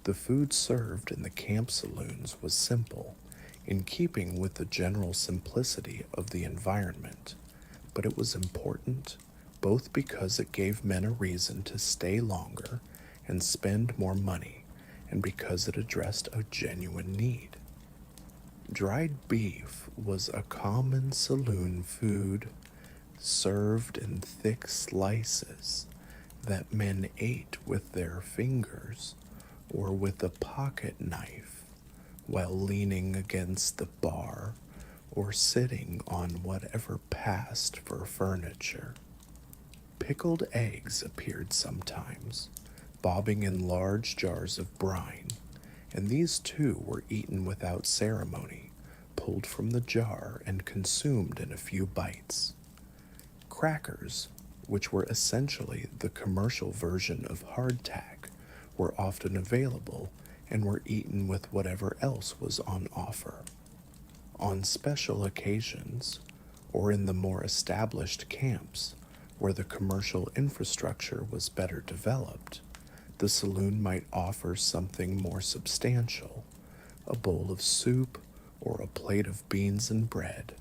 The food served in the camp saloons was simple, in keeping with the general simplicity of the environment, but it was important both because it gave men a reason to stay longer and spend more money, and because it addressed a genuine need. Dried beef was a common saloon food, served in thick slices that men ate with their fingers or with a pocket knife while leaning against the bar or sitting on whatever passed for furniture. Pickled eggs appeared sometimes, bobbing in large jars of brine, and these too were eaten without ceremony, pulled from the jar and consumed in a few bites. Crackers, which were essentially the commercial version of hardtack, were often available and were eaten with whatever else was on offer. On special occasions, or in the more established camps, where the commercial infrastructure was better developed, the saloon might offer something more substantial, a bowl of soup or a plate of beans and bread,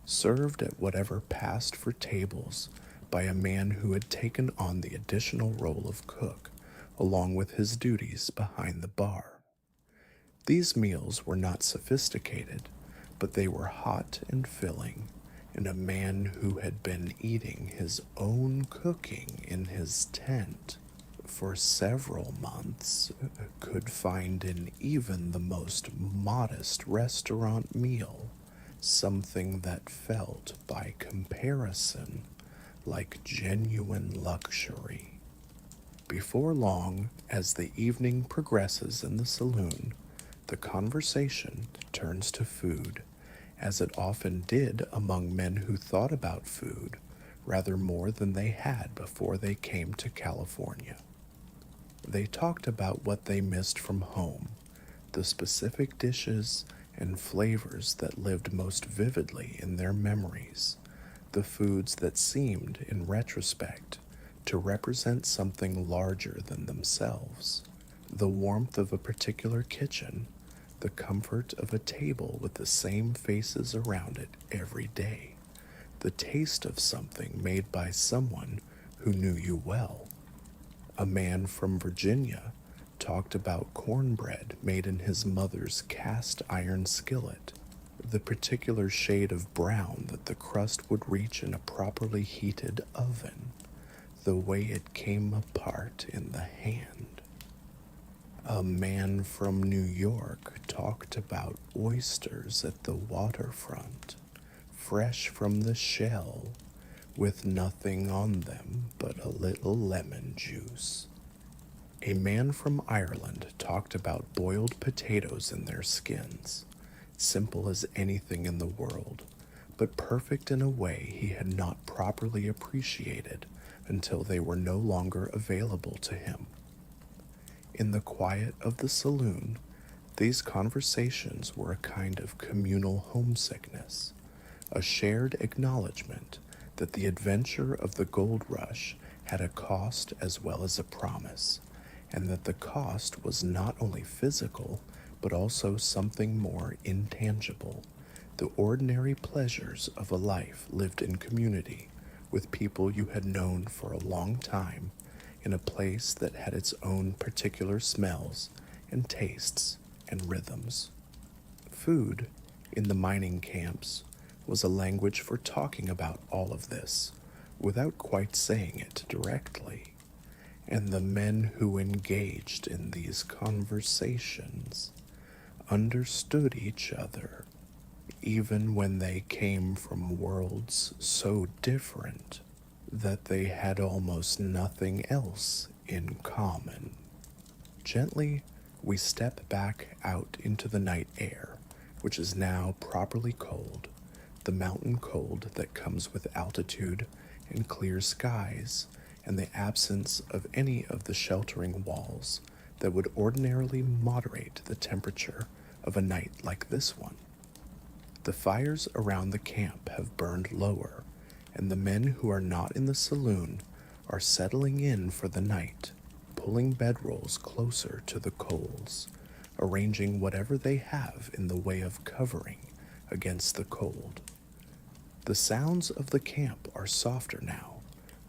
served at whatever passed for tables by a man who had taken on the additional role of cook, along with his duties behind the bar. These meals were not sophisticated, but they were hot and filling, and a man who had been eating his own cooking in his tent for several months could find in even the most modest restaurant meal something that felt, by comparison, like genuine luxury. Before long, as the evening progresses in the saloon, the conversation turns to food, as it often did among men who thought about food rather more than they had before they came to California. They talked about what they missed from home, the specific dishes and flavors that lived most vividly in their memories, the foods that seemed, in retrospect, to represent something larger than themselves, the warmth of a particular kitchen, the comfort of a table with the same faces around it every day, the taste of something made by someone who knew you well. A man from Virginia talked about cornbread made in his mother's cast iron skillet, the particular shade of brown that the crust would reach in a properly heated oven, the way it came apart in the hand. A man from New York talked about oysters at the waterfront, fresh from the shell, with nothing on them but a little lemon juice. A man from Ireland talked about boiled potatoes in their skins, simple as anything in the world, but perfect in a way he had not properly appreciated until they were no longer available to him. In the quiet of the saloon, these conversations were a kind of communal homesickness, a shared acknowledgement that the adventure of the gold rush had a cost as well as a promise, and that the cost was not only physical, but also something more intangible, the ordinary pleasures of a life lived in community with people you had known for a long time in a place that had its own particular smells and tastes and rhythms. Food, in the mining camps, was a language for talking about all of this without quite saying it directly. And the men who engaged in these conversations understood each other, even when they came from worlds so different that they had almost nothing else in common. Gently, we step back out into the night air, which is now properly cold, the mountain cold that comes with altitude and clear skies, and the absence of any of the sheltering walls that would ordinarily moderate the temperature of a night like this one. The fires around the camp have burned lower, and the men who are not in the saloon are settling in for the night, pulling bedrolls closer to the coals, arranging whatever they have in the way of covering against the cold. The sounds of the camp are softer now,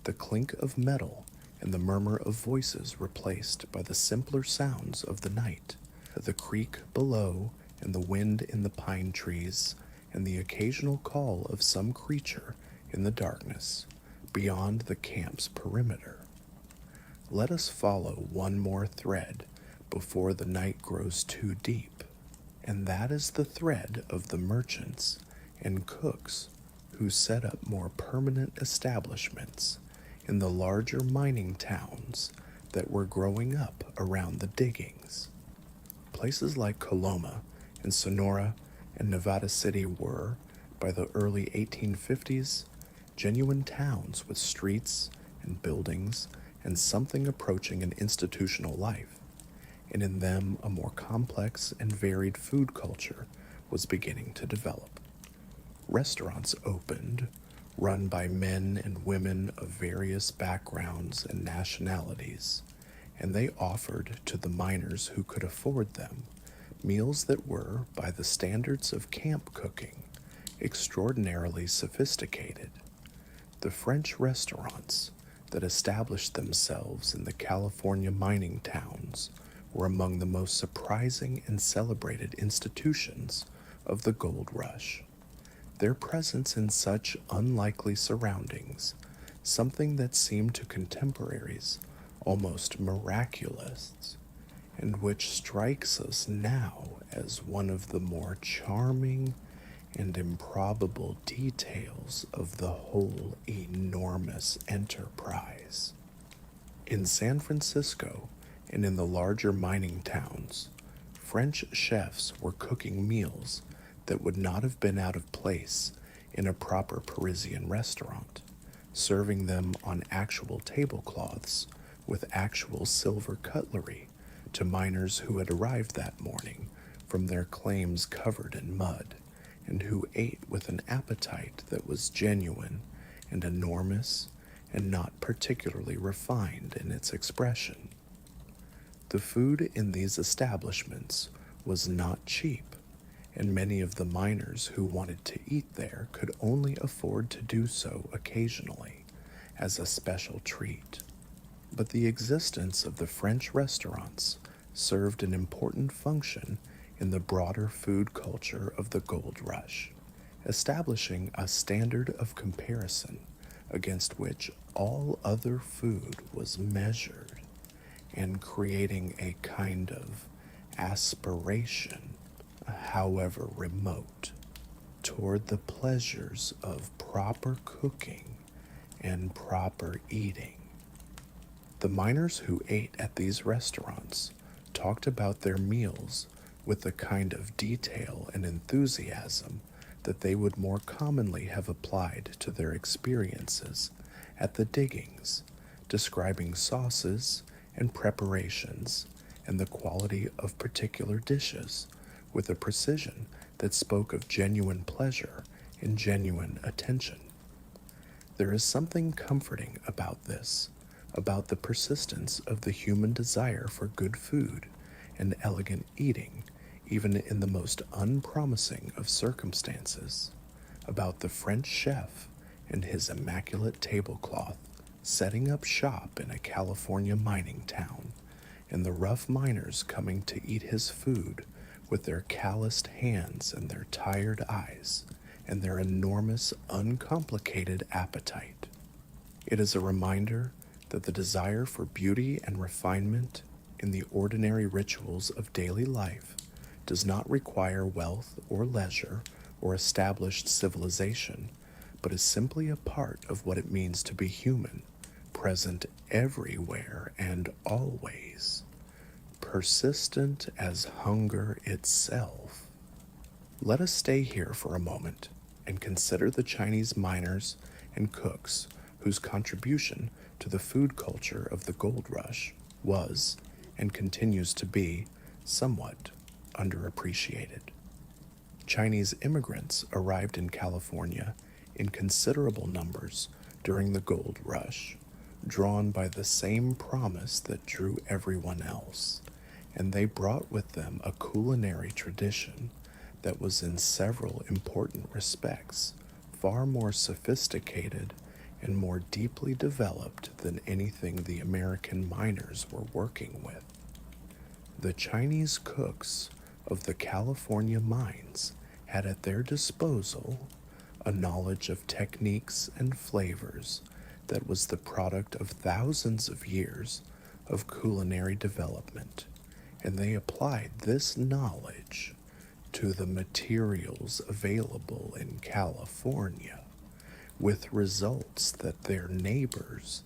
the clink of metal and the murmur of voices replaced by the simpler sounds of the night, the creak below and the wind in the pine trees, and the occasional call of some creature in the darkness beyond the camp's perimeter. Let us follow one more thread before the night grows too deep, and that is the thread of the merchants and cooks who set up more permanent establishments in the larger mining towns that were growing up around the diggings. Places like Coloma and Sonora and Nevada City were, by the early 1850s, genuine towns with streets and buildings and something approaching an institutional life, and in them a more complex and varied food culture was beginning to develop. Restaurants opened, run by men and women of various backgrounds and nationalities, and they offered to the miners who could afford them meals that were, by the standards of camp cooking, extraordinarily sophisticated. The French restaurants that established themselves in the California mining towns were among the most surprising and celebrated institutions of the gold rush. Their presence in such unlikely surroundings, something that seemed to contemporaries almost miraculous, and which strikes us now as one of the more charming and improbable details of the whole enormous enterprise. In San Francisco and in the larger mining towns, French chefs were cooking meals that would not have been out of place in a proper Parisian restaurant, serving them on actual tablecloths with actual silver cutlery to miners who had arrived that morning from their claims covered in mud, and who ate with an appetite that was genuine and enormous and not particularly refined in its expression. The food in these establishments was not cheap, and many of the miners who wanted to eat there could only afford to do so occasionally as a special treat. But the existence of the French restaurants served an important function in the broader food culture of the gold rush, establishing a standard of comparison against which all other food was measured, and creating a kind of aspiration, however remote, toward the pleasures of proper cooking and proper eating. The miners who ate at these restaurants talked about their meals with the kind of detail and enthusiasm that they would more commonly have applied to their experiences at the diggings, describing sauces and preparations and the quality of particular dishes with a precision that spoke of genuine pleasure and genuine attention. There is something comforting about this, about the persistence of the human desire for good food and elegant eating, even in the most unpromising of circumstances, about the French chef and his immaculate tablecloth setting up shop in a California mining town, and the rough miners coming to eat his food with their calloused hands and their tired eyes and their enormous, uncomplicated appetite. It is a reminder that the desire for beauty and refinement in the ordinary rituals of daily life does not require wealth or leisure or established civilization, but is simply a part of what it means to be human, present everywhere and always, persistent as hunger itself. Let us stay here for a moment and consider the Chinese miners and cooks whose contribution to the food culture of the gold rush was, and continues to be, somewhat underappreciated. Chinese immigrants arrived in California in considerable numbers during the gold rush, drawn by the same promise that drew everyone else, and they brought with them a culinary tradition that was in several important respects far more sophisticated and more deeply developed than anything the American miners were working with. The Chinese cooks of the California mines had at their disposal a knowledge of techniques and flavors that was the product of thousands of years of culinary development, and they applied this knowledge to the materials available in California, with results that their neighbors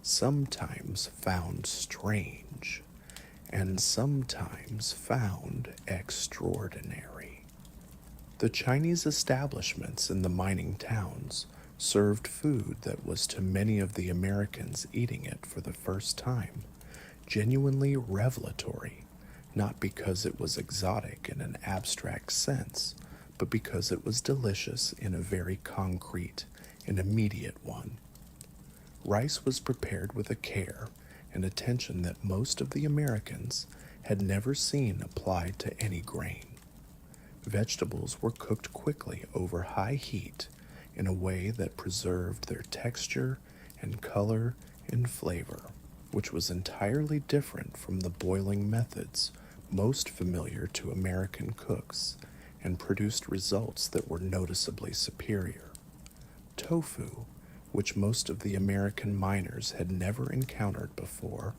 sometimes found strange and sometimes found extraordinary. The Chinese establishments in the mining towns served food that was to many of the Americans eating it for the first time genuinely revelatory, not because it was exotic in an abstract sense, but because it was delicious in a very concrete and immediate one. Rice was prepared with a care and attention that most of the Americans had never seen applied to any grain. Vegetables were cooked quickly over high heat in a way that preserved their texture and color and flavor, which was entirely different from the boiling methods most familiar to American cooks and produced results that were noticeably superior. Tofu, which most of the American miners had never encountered before,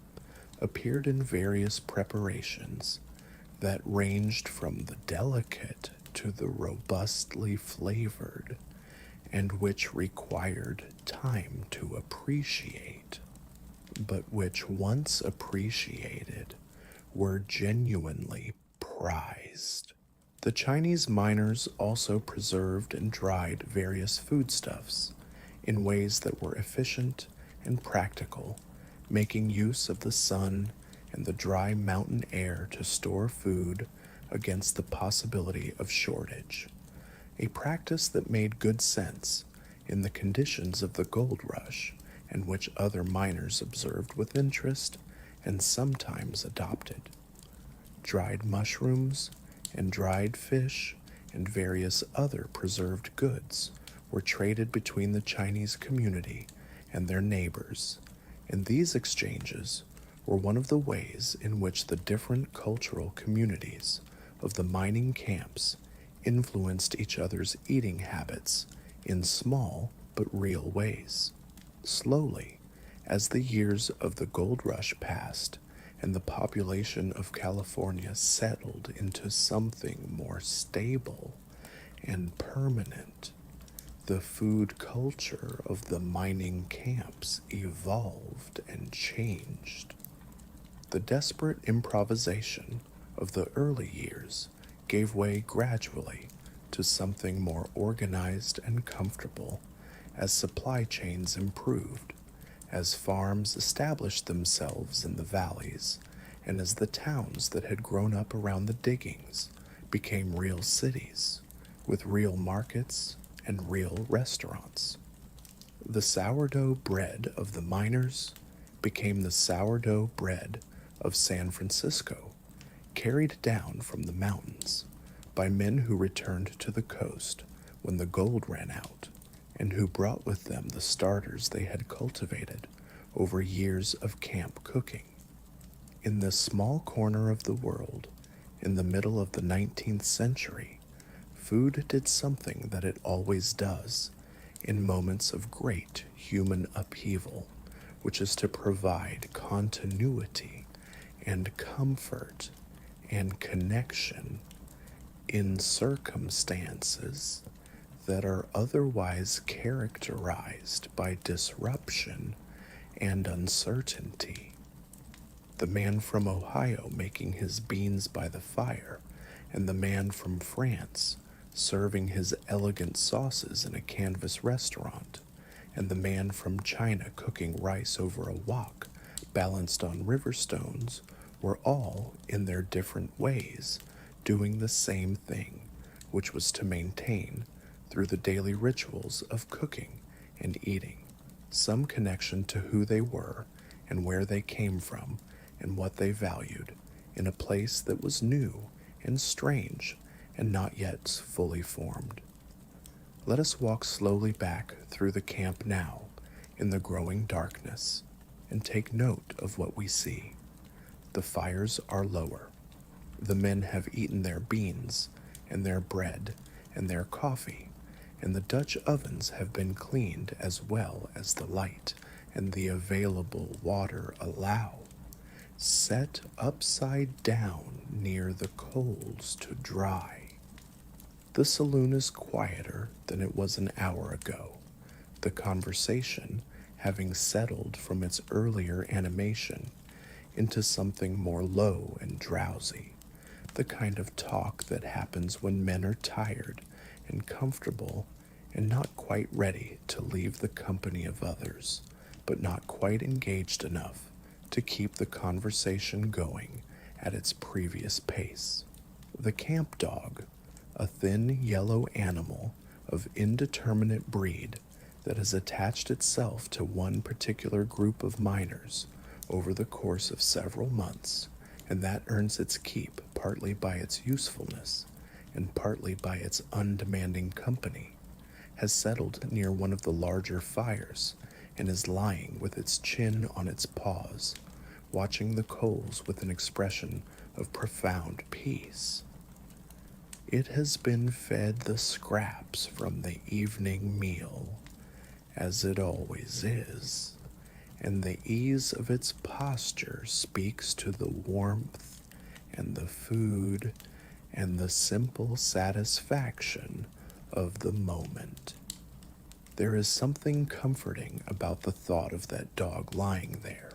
appeared in various preparations that ranged from the delicate to the robustly flavored, and which required time to appreciate, but which once appreciated were genuinely prized. The Chinese miners also preserved and dried various foodstuffs in ways that were efficient and practical, making use of the sun and the dry mountain air to store food against the possibility of shortage, a practice that made good sense in the conditions of the gold rush and which other miners observed with interest and sometimes adopted. Dried mushrooms and dried fish and various other preserved goods were traded between the Chinese community and their neighbors, and these exchanges were one of the ways in which the different cultural communities of the mining camps influenced each other's eating habits in small but real ways. Slowly, as the years of the gold rush passed and the population of California settled into something more stable and permanent, the food culture of the mining camps evolved and changed. The desperate improvisation of the early years gave way gradually to something more organized and comfortable as supply chains improved, as farms established themselves in the valleys, and as the towns that had grown up around the diggings became real cities, with real markets and real restaurants. The sourdough bread of the miners became the sourdough bread of San Francisco, carried down from the mountains by men who returned to the coast when the gold ran out, and who brought with them the starters they had cultivated over years of camp cooking. In this small corner of the world, in the middle of the 19th century, food did something that it always does in moments of great human upheaval, which is to provide continuity and comfort and connection in circumstances that are otherwise characterized by disruption and uncertainty. The man from Ohio making his beans by the fire, and the man from France serving his elegant sauces in a canvas restaurant, and the man from China cooking rice over a wok balanced on river stones were all, in their different ways, doing the same thing, which was to maintain, through the daily rituals of cooking and eating, some connection to who they were and where they came from and what they valued in a place that was new and strange and not yet fully formed. Let us walk slowly back through the camp now in the growing darkness and take note of what we see. The fires are lower. The men have eaten their beans and their bread and their coffee, and the Dutch ovens have been cleaned as well as the light and the available water allow, set upside down near the coals to dry. The saloon is quieter than it was an hour ago, the conversation having settled from its earlier animation into something more low and drowsy, the kind of talk that happens when men are tired and comfortable and not quite ready to leave the company of others, but not quite engaged enough to keep the conversation going at its previous pace. The camp dog, a thin yellow animal of indeterminate breed that has attached itself to one particular group of miners over the course of several months, and that earns its keep partly by its usefulness and partly by its undemanding company, has settled near one of the larger fires and is lying with its chin on its paws, watching the coals with an expression of profound peace. It has been fed the scraps from the evening meal, as it always is, and the ease of its posture speaks to the warmth and the food and the simple satisfaction of the moment. There is something comforting about the thought of that dog lying there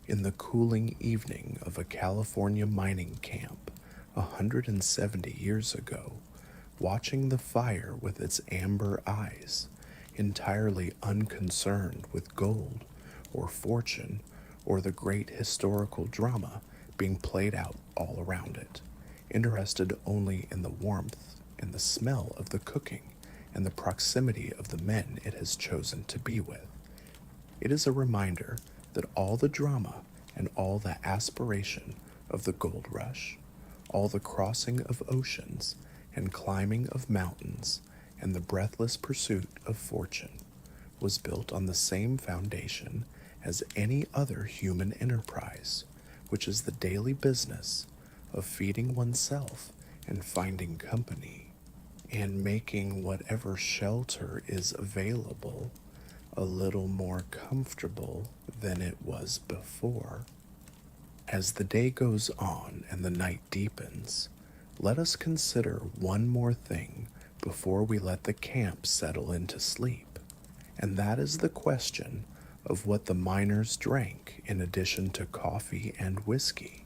in the cooling evening of a California mining camp 170 years ago, watching the fire with its amber eyes, entirely unconcerned with gold or fortune or the great historical drama being played out all around it, interested only in the warmth and the smell of the cooking and the proximity of the men it has chosen to be with. It is a reminder that all the drama and all the aspiration of the gold rush, all the crossing of oceans and climbing of mountains and the breathless pursuit of fortune was built on the same foundation as any other human enterprise, which is the daily business of feeding oneself and finding company and making whatever shelter is available a little more comfortable than it was before. As the day goes on and the night deepens, let us consider one more thing before we let the camp settle into sleep, and that is the question of what the miners drank in addition to coffee and whiskey,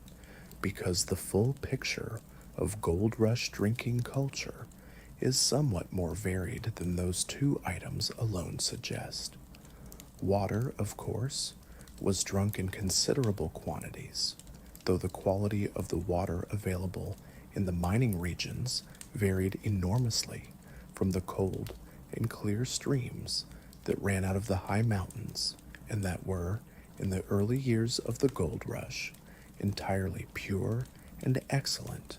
because the full picture of gold rush drinking culture is somewhat more varied than those two items alone suggest. Water, of course, was drunk in considerable quantities, though the quality of the water available in the mining regions varied enormously from the cold and clear streams that ran out of the high mountains and that were, in the early years of the gold rush, entirely pure and excellent,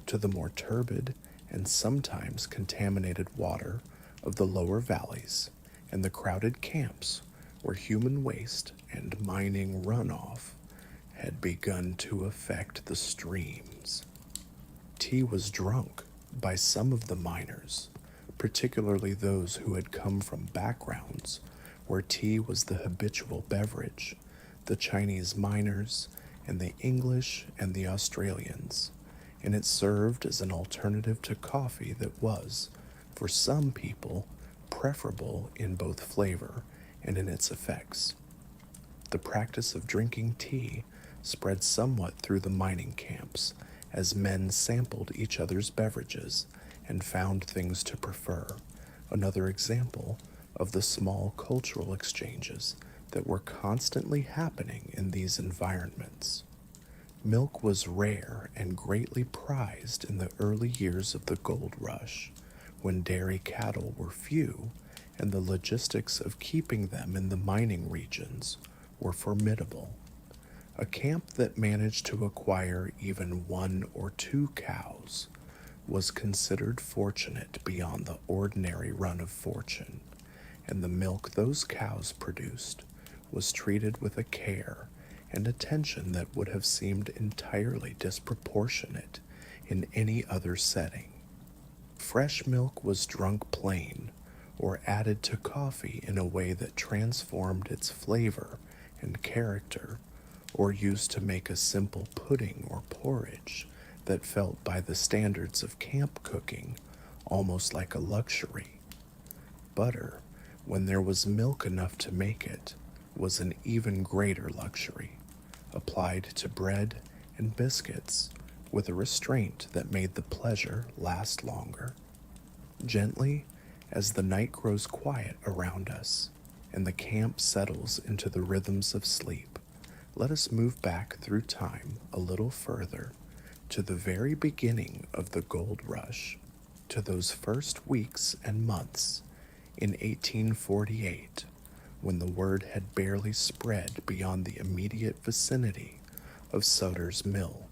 to the more turbid and sometimes contaminated water of the lower valleys and the crowded camps where human waste and mining runoff had begun to affect the streams. Tea was drunk by some of the miners, particularly those who had come from backgrounds where tea was the habitual beverage, the Chinese miners and the English and the Australians, and it served as an alternative to coffee that was, for some people, preferable in both flavor and in its effects. The practice of drinking tea spread somewhat through the mining camps as men sampled each other's beverages and found things to prefer, another example of the small cultural exchanges that were constantly happening in these environments. Milk was rare and greatly prized in the early years of the gold rush, when dairy cattle were few and the logistics of keeping them in the mining regions were formidable. A camp that managed to acquire even 1 or 2 cows was considered fortunate beyond the ordinary run of fortune, and the milk those cows produced was treated with a care and attention that would have seemed entirely disproportionate in any other setting. Fresh milk was drunk plain or added to coffee in a way that transformed its flavor and character, or used to make a simple pudding or porridge that felt by the standards of camp cooking almost like a luxury. Butter, when there was milk enough to make it, was an even greater luxury, applied to bread and biscuits with a restraint that made the pleasure last longer. Gently, as the night grows quiet around us and the camp settles into the rhythms of sleep, let us move back through time a little further to the very beginning of the gold rush, to those first weeks and months in 1848, when the word had barely spread beyond the immediate vicinity of Sutter's Mill,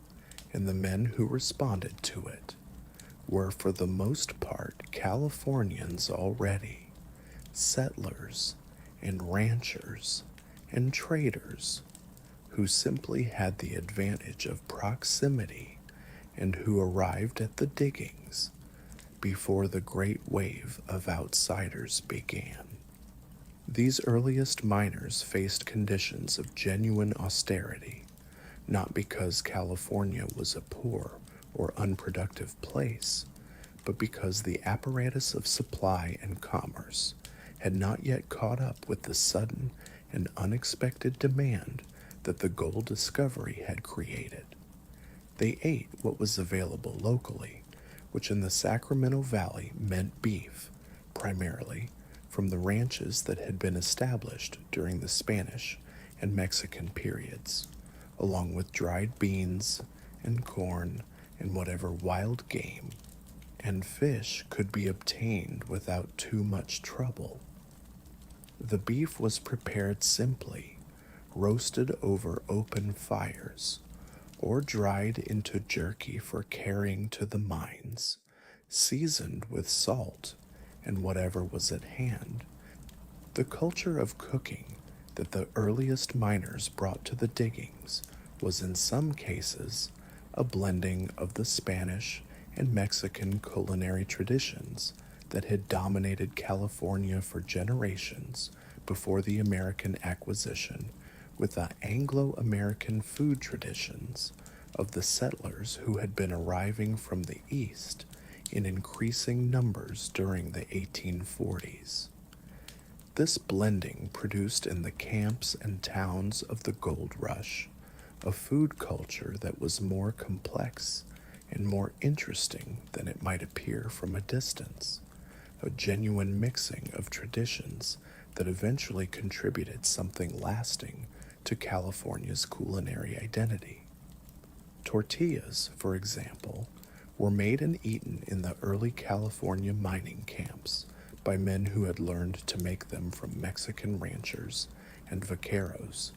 and the men who responded to it were for the most part Californians already, settlers and ranchers and traders, who simply had the advantage of proximity and who arrived at the diggings before the great wave of outsiders began. These earliest miners faced conditions of genuine austerity, not because California was a poor or unproductive place, but because the apparatus of supply and commerce had not yet caught up with the sudden and unexpected demand that the gold discovery had created. They ate what was available locally, which in the Sacramento Valley meant beef, primarily, from the ranches that had been established during the Spanish and Mexican periods, along with dried beans and corn and whatever wild game and fish could be obtained without too much trouble. The beef was prepared simply, roasted over open fires, or dried into jerky for carrying to the mines, seasoned with salt and whatever was at hand. The culture of cooking that the earliest miners brought to the diggings was in some cases a blending of the Spanish and Mexican culinary traditions that had dominated California for generations before the American acquisition, with the Anglo-American food traditions of the settlers who had been arriving from the East in increasing numbers during the 1840s. This blending produced in the camps and towns of the gold rush a food culture that was more complex and more interesting than it might appear from a distance, a genuine mixing of traditions that eventually contributed something lasting to California's culinary identity. Tortillas, for example, were made and eaten in the early California mining camps by men who had learned to make them from Mexican ranchers and vaqueros,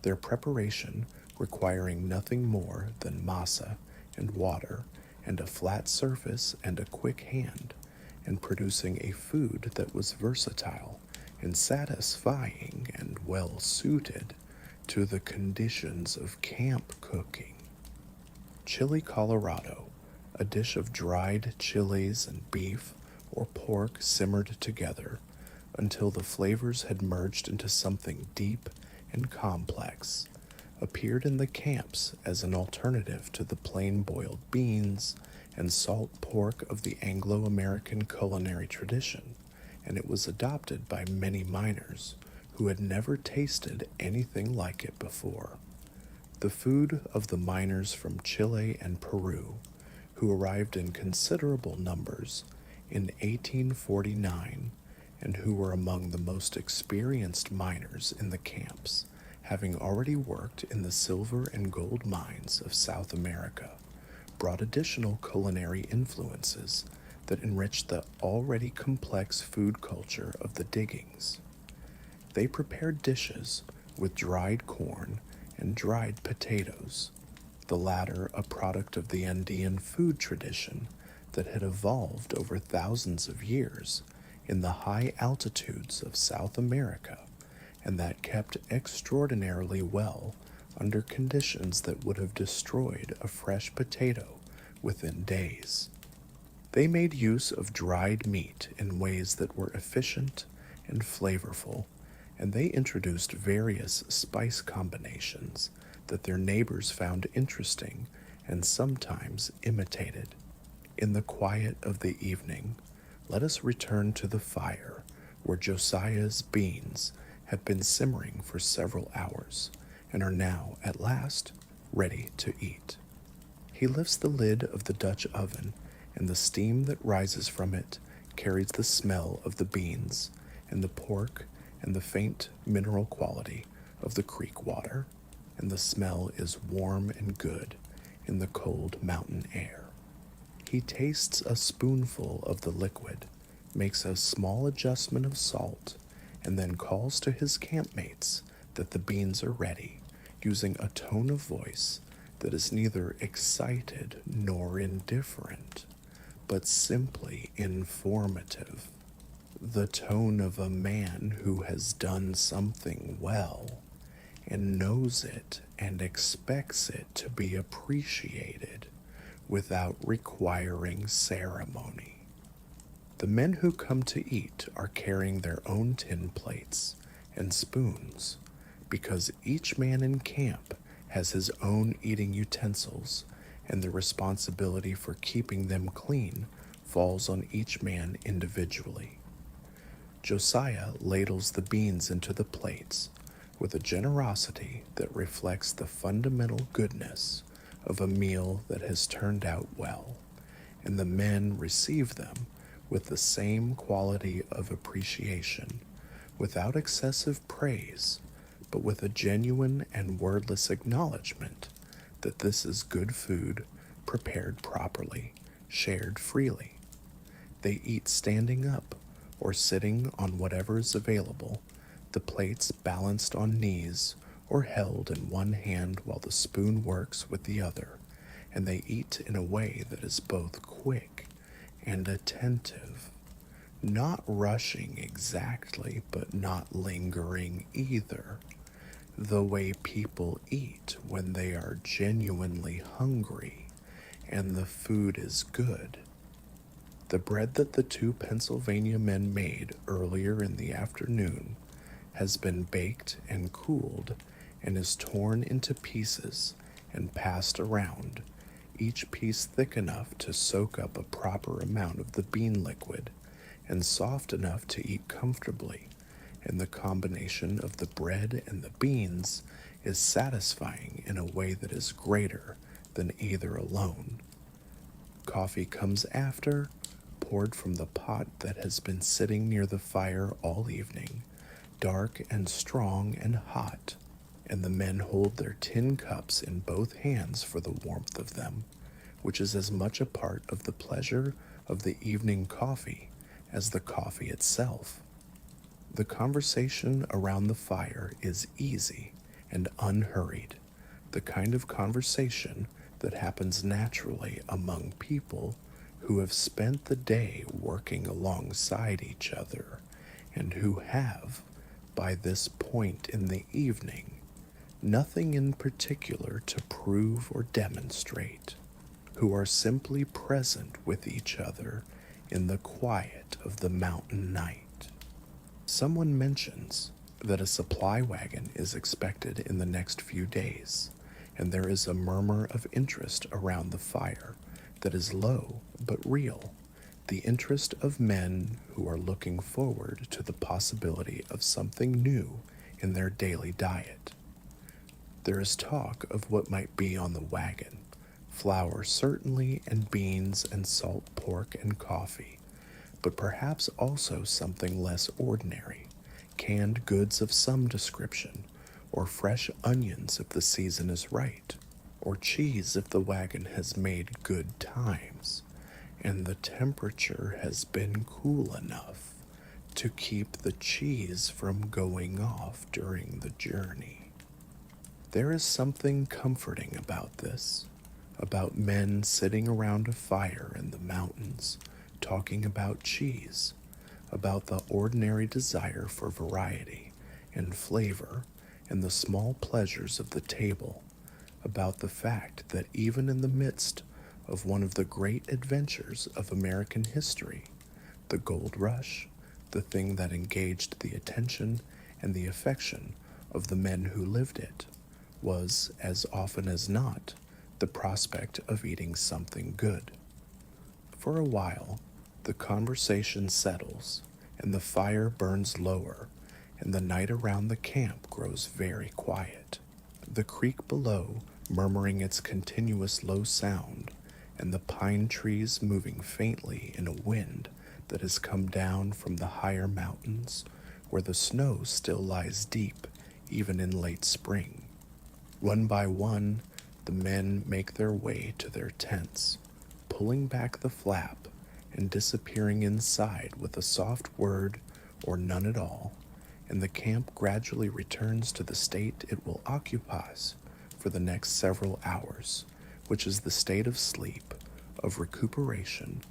their preparation requiring nothing more than masa and water and a flat surface and a quick hand, and producing a food that was versatile and satisfying and well suited to the conditions of camp cooking. Chili Colorado, a dish of dried chilies and beef or pork simmered together until the flavors had merged into something deep and complex, appeared in the camps as an alternative to the plain boiled beans and salt pork of the Anglo American culinary tradition, and it was adopted by many miners who had never tasted anything like it before. The food of the miners from Chile and Peru, who arrived in considerable numbers in 1849 and who were among the most experienced miners in the camps, having already worked in the silver and gold mines of South America, brought additional culinary influences that enriched the already complex food culture of the diggings. They prepared dishes with dried corn and dried potatoes, the latter a product of the Andean food tradition that had evolved over thousands of years in the high altitudes of South America, and that kept extraordinarily well under conditions that would have destroyed a fresh potato within days. They made use of dried meat in ways that were efficient and flavorful, and they introduced various spice combinations that their neighbors found interesting and sometimes imitated. In the quiet of the evening, let us return to the fire where Josiah's beans have been simmering for several hours and are now, at last, ready to eat. He lifts the lid of the Dutch oven, and the steam that rises from it carries the smell of the beans and the pork and the faint mineral quality of the creek water, and the smell is warm and good in the cold mountain air. He tastes a spoonful of the liquid, makes a small adjustment of salt, and then calls to his campmates that the beans are ready, using a tone of voice that is neither excited nor indifferent, but simply informative. The tone of a man who has done something well and knows it and expects it to be appreciated without requiring ceremony. The men who come to eat are carrying their own tin plates and spoons because each man in camp has his own eating utensils, and the responsibility for keeping them clean falls on each man individually. Josiah ladles the beans into the plates with a generosity that reflects the fundamental goodness of a meal that has turned out well, and the men receive them with the same quality of appreciation, without excessive praise, but with a genuine and wordless acknowledgement that this is good food, prepared properly, shared freely. They eat standing up or sitting on whatever is available, the plates balanced on knees or held in one hand while the spoon works with the other, and they eat in a way that is both quick and attentive, not rushing exactly, but not lingering either, the way people eat when they are genuinely hungry and the food is good. The bread that the two Pennsylvania men made earlier in the afternoon has been baked and cooled and is torn into pieces and passed around, each piece thick enough to soak up a proper amount of the bean liquid and soft enough to eat comfortably, and the combination of the bread and the beans is satisfying in a way that is greater than either alone. Coffee comes after, poured from the pot that has been sitting near the fire all evening, dark and strong and hot, and the men hold their tin cups in both hands for the warmth of them, which is as much a part of the pleasure of the evening coffee as the coffee itself. The conversation around the fire is easy and unhurried, the kind of conversation that happens naturally among people who have spent the day working alongside each other and who have, by this point in the evening, nothing in particular to prove or demonstrate, who are simply present with each other in the quiet of the mountain night. Someone mentions that a supply wagon is expected in the next few days, and there is a murmur of interest around the fire that is low but real, the interest of men who are looking forward to the possibility of something new in their daily diet. There is talk of what might be on the wagon, flour certainly, and beans and salt pork and coffee, but perhaps also something less ordinary, canned goods of some description, or fresh onions if the season is right, or cheese if the wagon has made good times, and the temperature has been cool enough to keep the cheese from going off during the journey. There is something comforting about this, about men sitting around a fire in the mountains, talking about cheese, about the ordinary desire for variety and flavor and the small pleasures of the table, about the fact that even in the midst of one of the great adventures of American history, the gold rush, the thing that engaged the attention and the affection of the men who lived it, was, as often as not, the prospect of eating something good. For a while, the conversation settles, and the fire burns lower, and the night around the camp grows very quiet. The creek below murmuring its continuous low sound, and the pine trees moving faintly in a wind that has come down from the higher mountains, where the snow still lies deep even in late spring. One by one, the men make their way to their tents, pulling back the flap and disappearing inside with a soft word or none at all, and the camp gradually returns to the state it will occupy for the next several hours, which is the state of sleep, of recuperation,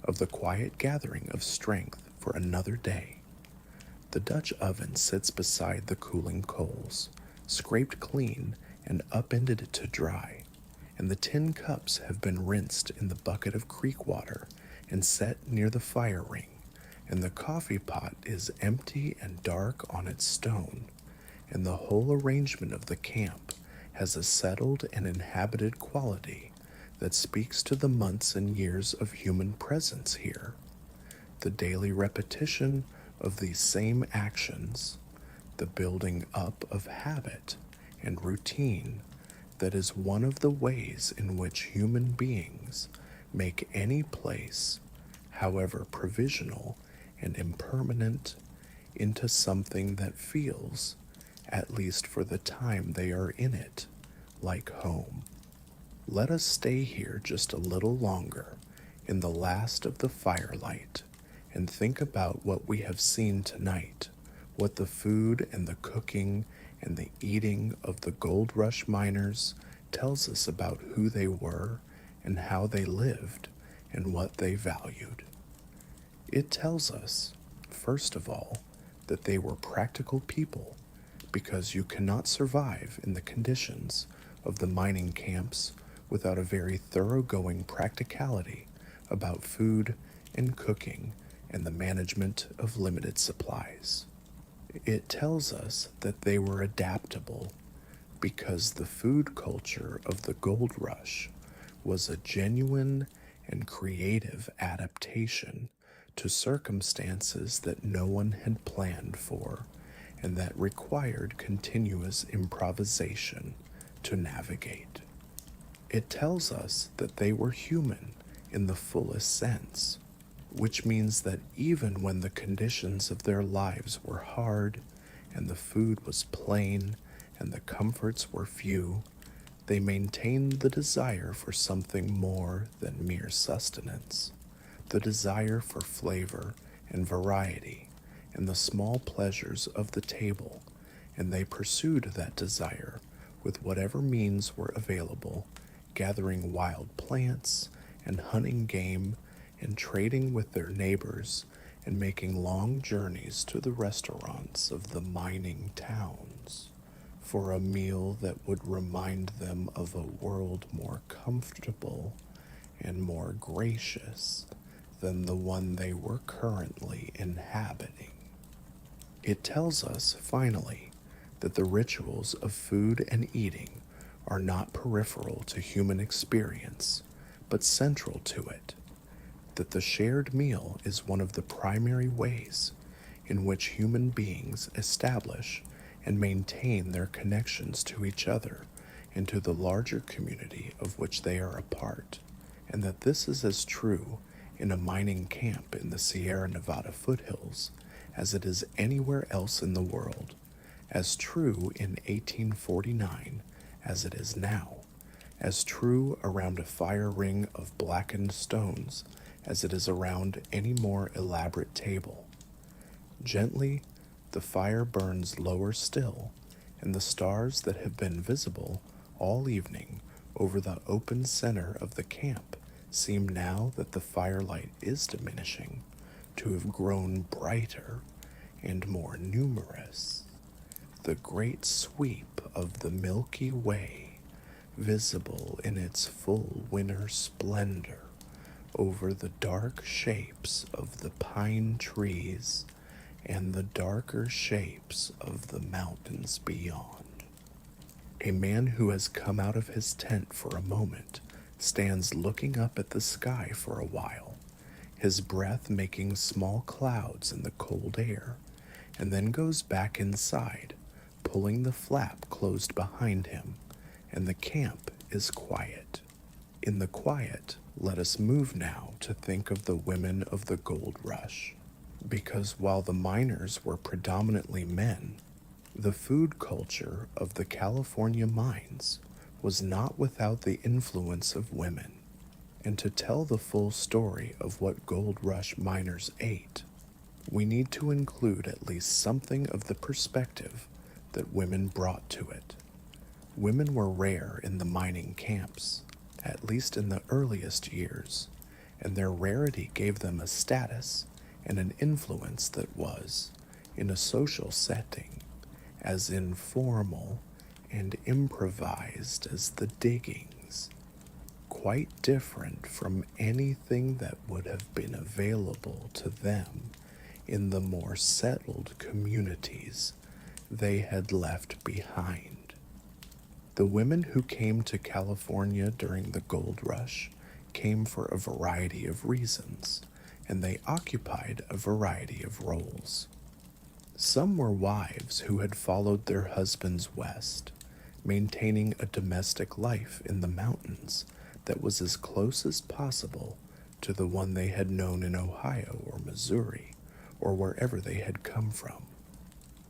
of the quiet gathering of strength for another day. The Dutch oven sits beside the cooling coals, scraped clean and upended to dry, and the tin cups have been rinsed in the bucket of creek water and set near the fire ring, and the coffee pot is empty and dark on its stone, and the whole arrangement of the camp has a settled and inhabited quality that speaks to the months and years of human presence here. The daily repetition of these same actions, the building up of habit and routine, that is one of the ways in which human beings make any place, however provisional and impermanent, into something that feels, at least for the time they are in it, like home. Let us stay here just a little longer in the last of the firelight and think about what we have seen tonight, what the food and the cooking and the eating of the gold rush miners tells us about who they were and how they lived and what they valued. It tells us, first of all, that they were practical people, because you cannot survive in the conditions of the mining camps without a very thoroughgoing practicality about food and cooking and the management of limited supplies. It tells us that they were adaptable, because the food culture of the gold rush was a genuine and creative adaptation to circumstances that no one had planned for and that required continuous improvisation to navigate. It tells us that they were human in the fullest sense, which means that even when the conditions of their lives were hard and the food was plain and the comforts were few, they maintained the desire for something more than mere sustenance, the desire for flavor and variety and the small pleasures of the table, and they pursued that desire with whatever means were available, gathering wild plants and hunting game and trading with their neighbors and making long journeys to the restaurants of the mining towns for a meal that would remind them of a world more comfortable and more gracious than the one they were currently inhabiting. It tells us, finally, that the rituals of food and eating are not peripheral to human experience, but central to it, that the shared meal is one of the primary ways in which human beings establish and maintain their connections to each other and to the larger community of which they are a part, and that this is as true in a mining camp in the Sierra Nevada foothills as it is anywhere else in the world, as true in 1849 as it is now, as true around a fire ring of blackened stones as it is around any more elaborate table. Gently, the fire burns lower still, and the stars that have been visible all evening over the open center of the camp seem, now that the firelight is diminishing, to have grown brighter and more numerous. The great sweep of the Milky Way, visible in its full winter splendor over the dark shapes of the pine trees and the darker shapes of the mountains beyond. A man who has come out of his tent for a moment stands looking up at the sky for a while, his breath making small clouds in the cold air, and then goes back inside, pulling the flap closed behind him, and the camp is quiet. In the quiet, let us move now to think of the women of the gold rush, because while the miners were predominantly men, the food culture of the California mines was not without the influence of women. And to tell the full story of what gold rush miners ate, we need to include at least something of the perspective that women brought to it. Women were rare in the mining camps, at least in the earliest years, and their rarity gave them a status and an influence that was, in a social setting, as informal and improvised as the diggings, quite different from anything that would have been available to them in the more settled communities they had left behind. The women who came to California during the gold rush came for a variety of reasons, and they occupied a variety of roles. Some were wives who had followed their husbands west, maintaining a domestic life in the mountains that was as close as possible to the one they had known in Ohio or Missouri, or wherever they had come from.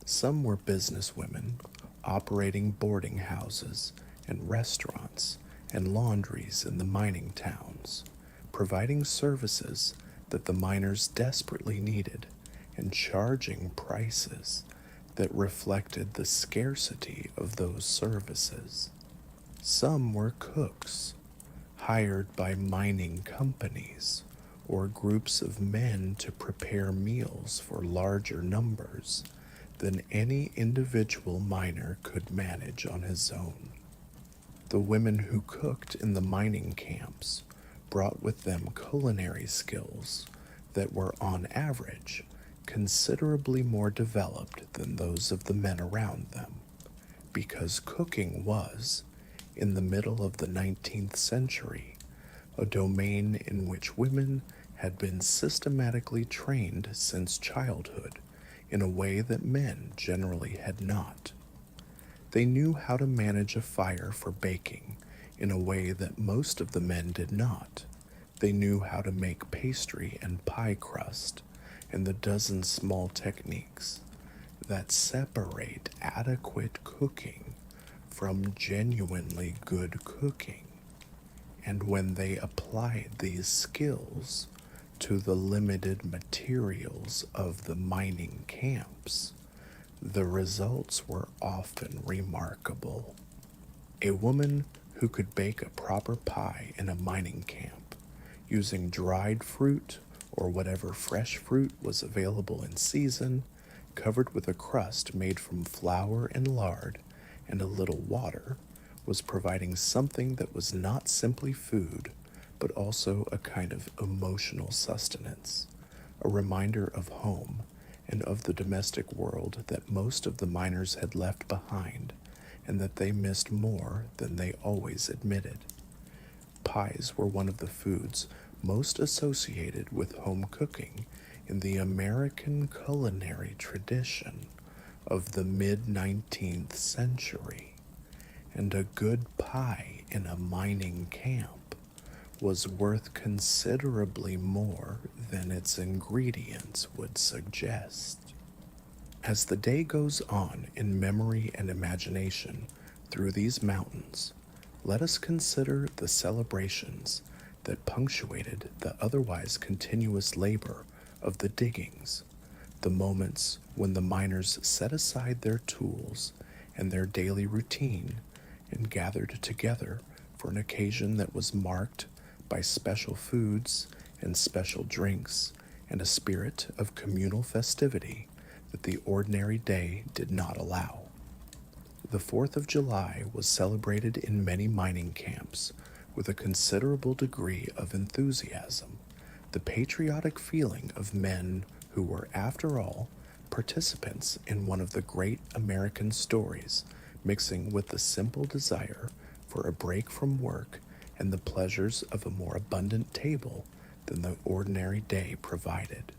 Some were businesswomen, operating boarding houses and restaurants and laundries in the mining towns, providing services that the miners desperately needed and charging prices that reflected the scarcity of those services. Some were cooks, hired by mining companies or groups of men to prepare meals for larger numbers than any individual miner could manage on his own. The women who cooked in the mining camps brought with them culinary skills that were, on average, considerably more developed than those of the men around them, because cooking was, in the middle of the 19th century, a domain in which women had been systematically trained since childhood in a way that men generally had not. They knew how to manage a fire for baking in a way that most of the men did not. They knew how to make pastry and pie crust and the dozen small techniques that separate adequate cooking from genuinely good cooking. And when they applied these skills to the limited materials of the mining camps, the results were often remarkable. A woman who could bake a proper pie in a mining camp, using dried fruit or whatever fresh fruit was available in season, covered with a crust made from flour and lard and a little water, was providing something that was not simply food, but also a kind of emotional sustenance, a reminder of home and of the domestic world that most of the miners had left behind, and that they missed more than they always admitted. Pies were one of the foods most associated with home cooking in the American culinary tradition of the mid 19th century, and a good pie in a mining camp was worth considerably more than its ingredients would suggest. As the day goes on in memory and imagination through these mountains, let us consider the celebrations that punctuated the otherwise continuous labor of the diggings, the moments when the miners set aside their tools and their daily routine and gathered together for an occasion that was marked by special foods and special drinks and a spirit of communal festivity that the ordinary day did not allow. The 4th of July was celebrated in many mining camps with a considerable degree of enthusiasm, the patriotic feeling of men who were, after all, participants in one of the great American stories, mixing with the simple desire for a break from work and the pleasures of a more abundant table than the ordinary day provided.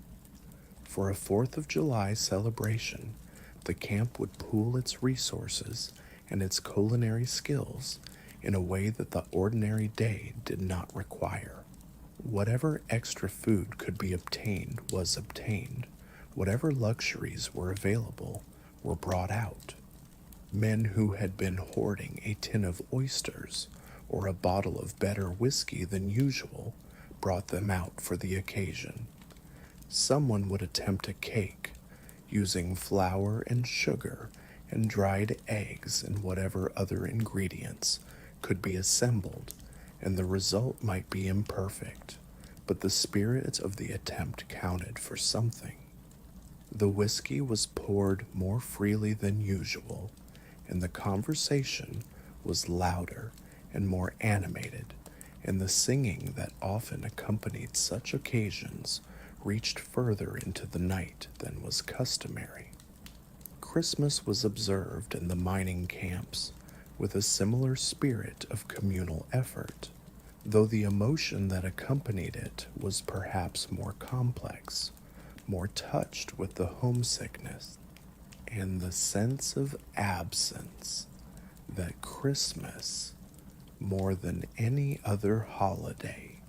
For a 4th of July celebration, the camp would pool its resources and its culinary skills in a way that the ordinary day did not require. Whatever extra food could be obtained was obtained. Whatever luxuries were available were brought out. Men who had been hoarding a tin of oysters or a bottle of better whiskey than usual brought them out for the occasion. Someone would attempt a cake, using flour and sugar and dried eggs and whatever other ingredients could be assembled, and the result might be imperfect, but the spirit of the attempt counted for something. The whiskey was poured more freely than usual, and the conversation was louder and more animated, and the singing that often accompanied such occasions reached further into the night than was customary. Christmas was observed in the mining camps with a similar spirit of communal effort, though the emotion that accompanied it was perhaps more complex, more touched with the homesickness and the sense of absence that Christmas, more than any other holiday,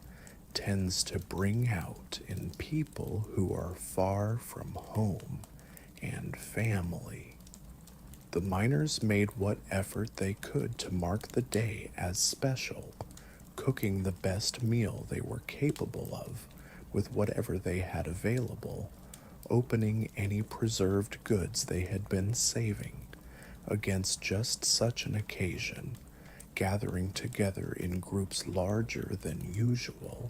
tends to bring out in people who are far from home and family. The miners made what effort they could to mark the day as special, cooking the best meal they were capable of with whatever they had available, opening any preserved goods they had been saving against just such an occasion, gathering together in groups larger than usual,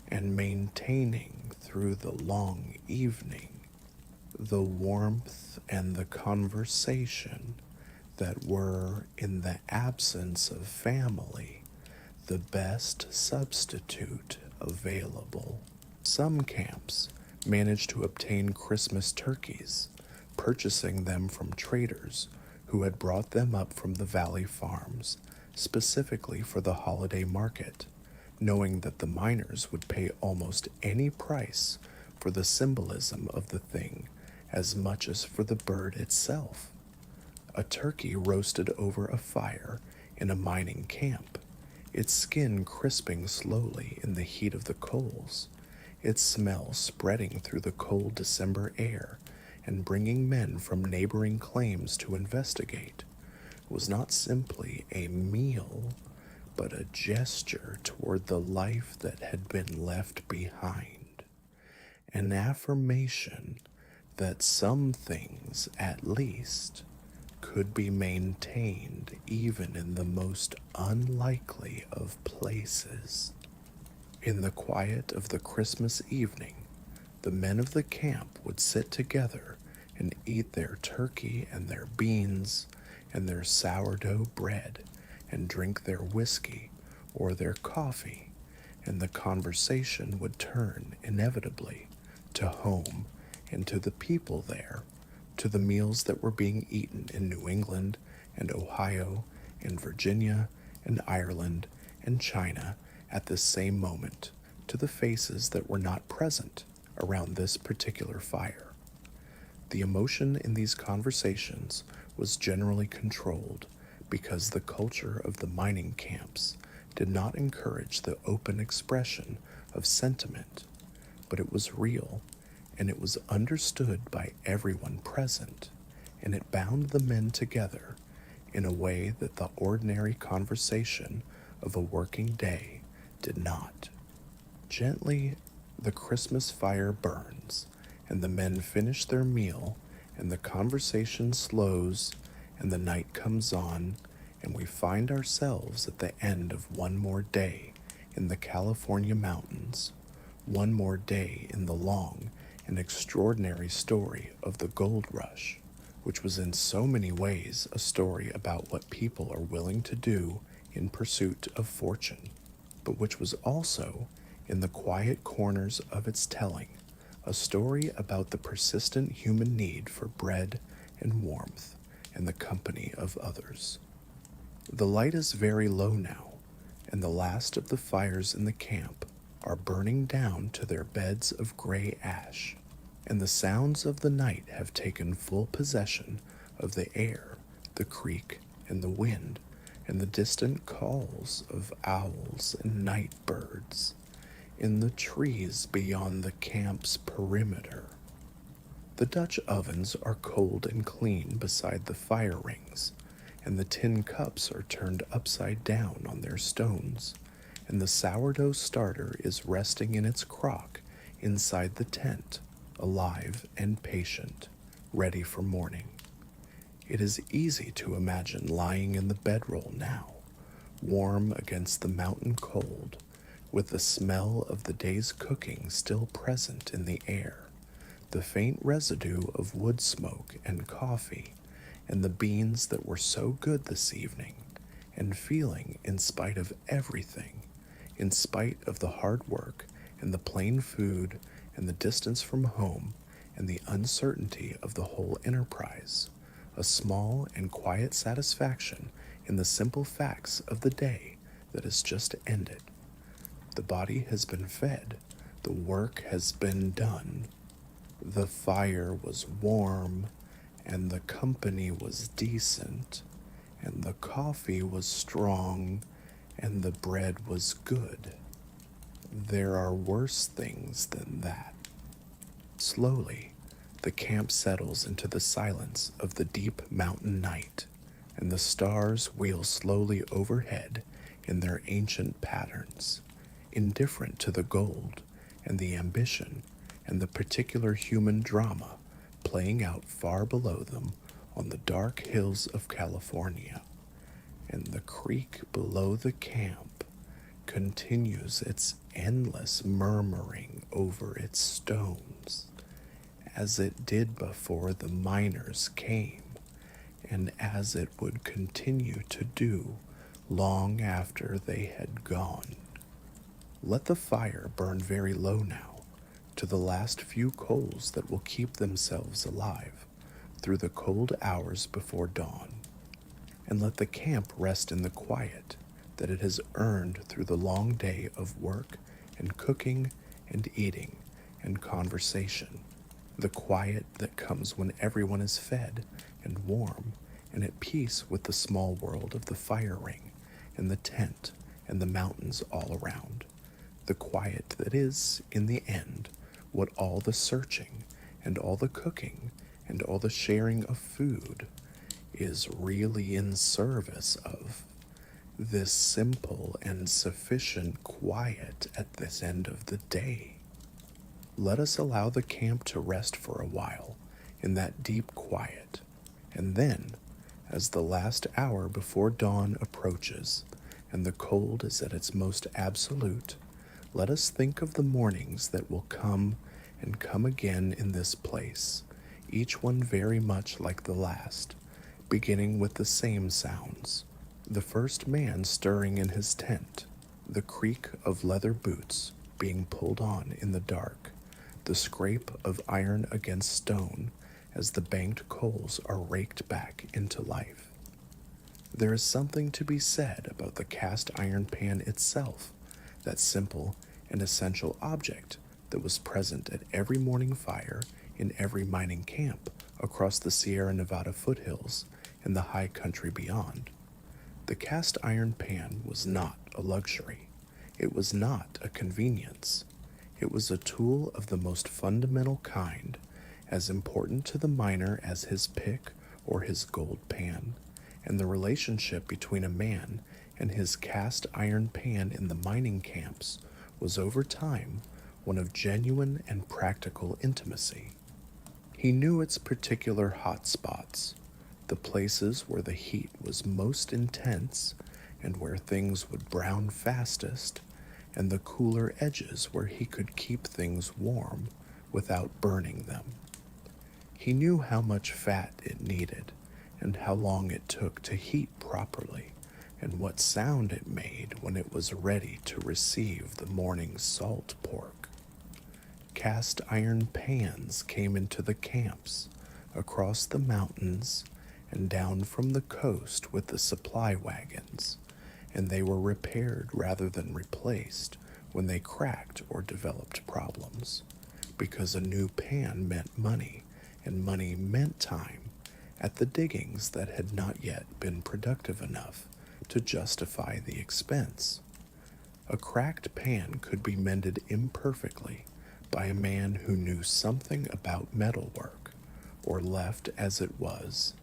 and maintaining through the long evening the warmth and the conversation that were, in the absence of family, the best substitute available. Some camps managed to obtain Christmas turkeys, purchasing them from traders who had brought them up from the valley farms, specifically for the holiday market, knowing that the miners would pay almost any price for the symbolism of the thing as much as for the bird itself. A turkey roasted over a fire in a mining camp, its skin crisping slowly in the heat of the coals, its smell spreading through the cold December air and bringing men from neighboring claims to investigate, was not simply a meal, but a gesture toward the life that had been left behind, an affirmation that some things, at least, could be maintained even in the most unlikely of places. In the quiet of the Christmas evening, the men of the camp would sit together and eat their turkey and their beans and their sourdough bread and drink their whiskey or their coffee, and the conversation would turn inevitably to home and to the people there, to the meals that were being eaten in New England and Ohio and Virginia and Ireland and China at this same moment, to the faces that were not present around this particular fire. The emotion in these conversations was generally controlled because the culture of the mining camps did not encourage the open expression of sentiment, but it was real, and it was understood by everyone present, and it bound the men together in a way that the ordinary conversation of a working day did not. Gently, the Christmas fire burns, and the men finish their meal, and the conversation slows, and the night comes on, and we find ourselves at the end of one more day in the California mountains, one more day in the long and extraordinary story of the gold rush, which was in so many ways a story about what people are willing to do in pursuit of fortune, but which was also, in the quiet corners of its telling, a story about the persistent human need for bread and warmth and the company of others. The light is very low now, and the last of the fires in the camp are burning down to their beds of gray ash, and the sounds of the night have taken full possession of the air, the creek, and the wind, and the distant calls of owls and night birds in the trees beyond the camp's perimeter. The Dutch ovens are cold and clean beside the fire rings, and the tin cups are turned upside down on their stones, and the sourdough starter is resting in its crock inside the tent, alive and patient, ready for morning. It is easy to imagine lying in the bedroll now, warm against the mountain cold, with the smell of the day's cooking still present in the air, the faint residue of wood smoke and coffee, and the beans that were so good this evening, and feeling, in spite of everything, in spite of the hard work and the plain food and the distance from home and the uncertainty of the whole enterprise, a small and quiet satisfaction in the simple facts of the day that has just ended. The body has been fed, the work has been done, the fire was warm, and the company was decent, and the coffee was strong, and the bread was good. There are worse things than that. Slowly, the camp settles into the silence of the deep mountain night, and the stars wheel slowly overhead in their ancient patterns, indifferent to the gold and the ambition and the particular human drama playing out far below them on the dark hills of California. And the creek below the camp continues its endless murmuring over its stones, as it did before the miners came, and as it would continue to do long after they had gone. Let the fire burn very low now, to the last few coals that will keep themselves alive through the cold hours before dawn, and let the camp rest in the quiet that it has earned through the long day of work and cooking and eating and conversation, the quiet that comes when everyone is fed and warm and at peace with the small world of the fire ring and the tent and the mountains all around, the quiet that is, in the end, what all the searching and all the cooking and all the sharing of food is really in service of, this simple and sufficient quiet at this end of the day. Let us allow the camp to rest for a while in that deep quiet, and then, As the last hour before dawn approaches, and the cold is at its most absolute, let us think of the mornings that will come and come again in this place, each one very much like the last, beginning with the same sounds. The first man stirring in his tent, the creak of leather boots being pulled on in the dark, the scrape of iron against stone as the banked coals are raked back into life. There is something to be said about the cast iron pan itself, that simple and essential object that was present at every morning fire in every mining camp across the Sierra Nevada foothills and the high country beyond. The cast iron pan was not a luxury. It was not a convenience. It was a tool of the most fundamental kind, as important to the miner as his pick or his gold pan, and the relationship between a man and his cast iron pan in the mining camps was over time one of genuine and practical intimacy. He knew its particular hot spots, the places where the heat was most intense and where things would brown fastest, and the cooler edges where he could keep things warm without burning them. He knew how much fat it needed and how long it took to heat properly, and what sound it made when it was ready to receive the morning's salt pork. Cast iron pans came into the camps, across the mountains, and down from the coast with the supply wagons, and they were repaired rather than replaced when they cracked or developed problems, because a new pan meant money, and money meant time, at the diggings that had not yet been productive enough to justify the expense. A cracked pan could be mended imperfectly by a man who knew something about metalwork, or left as it was,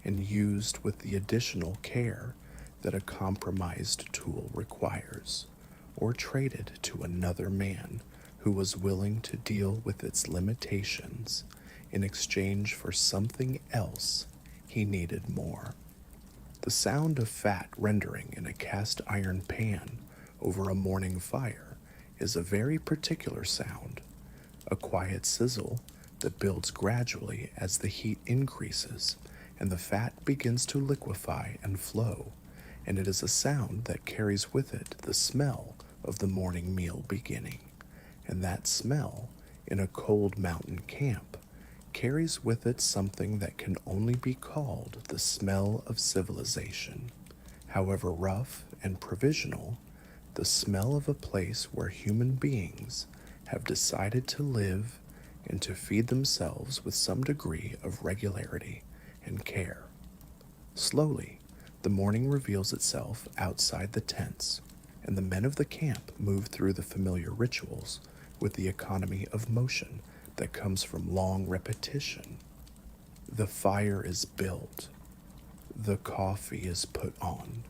and used with the additional care that a compromised tool requires, or traded to another man who was willing to deal with its limitations in exchange for something else he needed more. The sound of fat rendering in a cast iron pan over a morning fire is a very particular sound, a quiet sizzle that builds gradually as the heat increases and the fat begins to liquefy and flow, and it is a sound that carries with it the smell of the morning meal beginning, and that smell, in a cold mountain camp, carries with it something that can only be called the smell of civilization. However rough and provisional, the smell of a place where human beings have decided to live and to feed themselves with some degree of regularity and care. Slowly, the morning reveals itself outside the tents, and the men of the camp move through the familiar rituals with the economy of motion that comes from long repetition. The fire is built. The coffee is put on.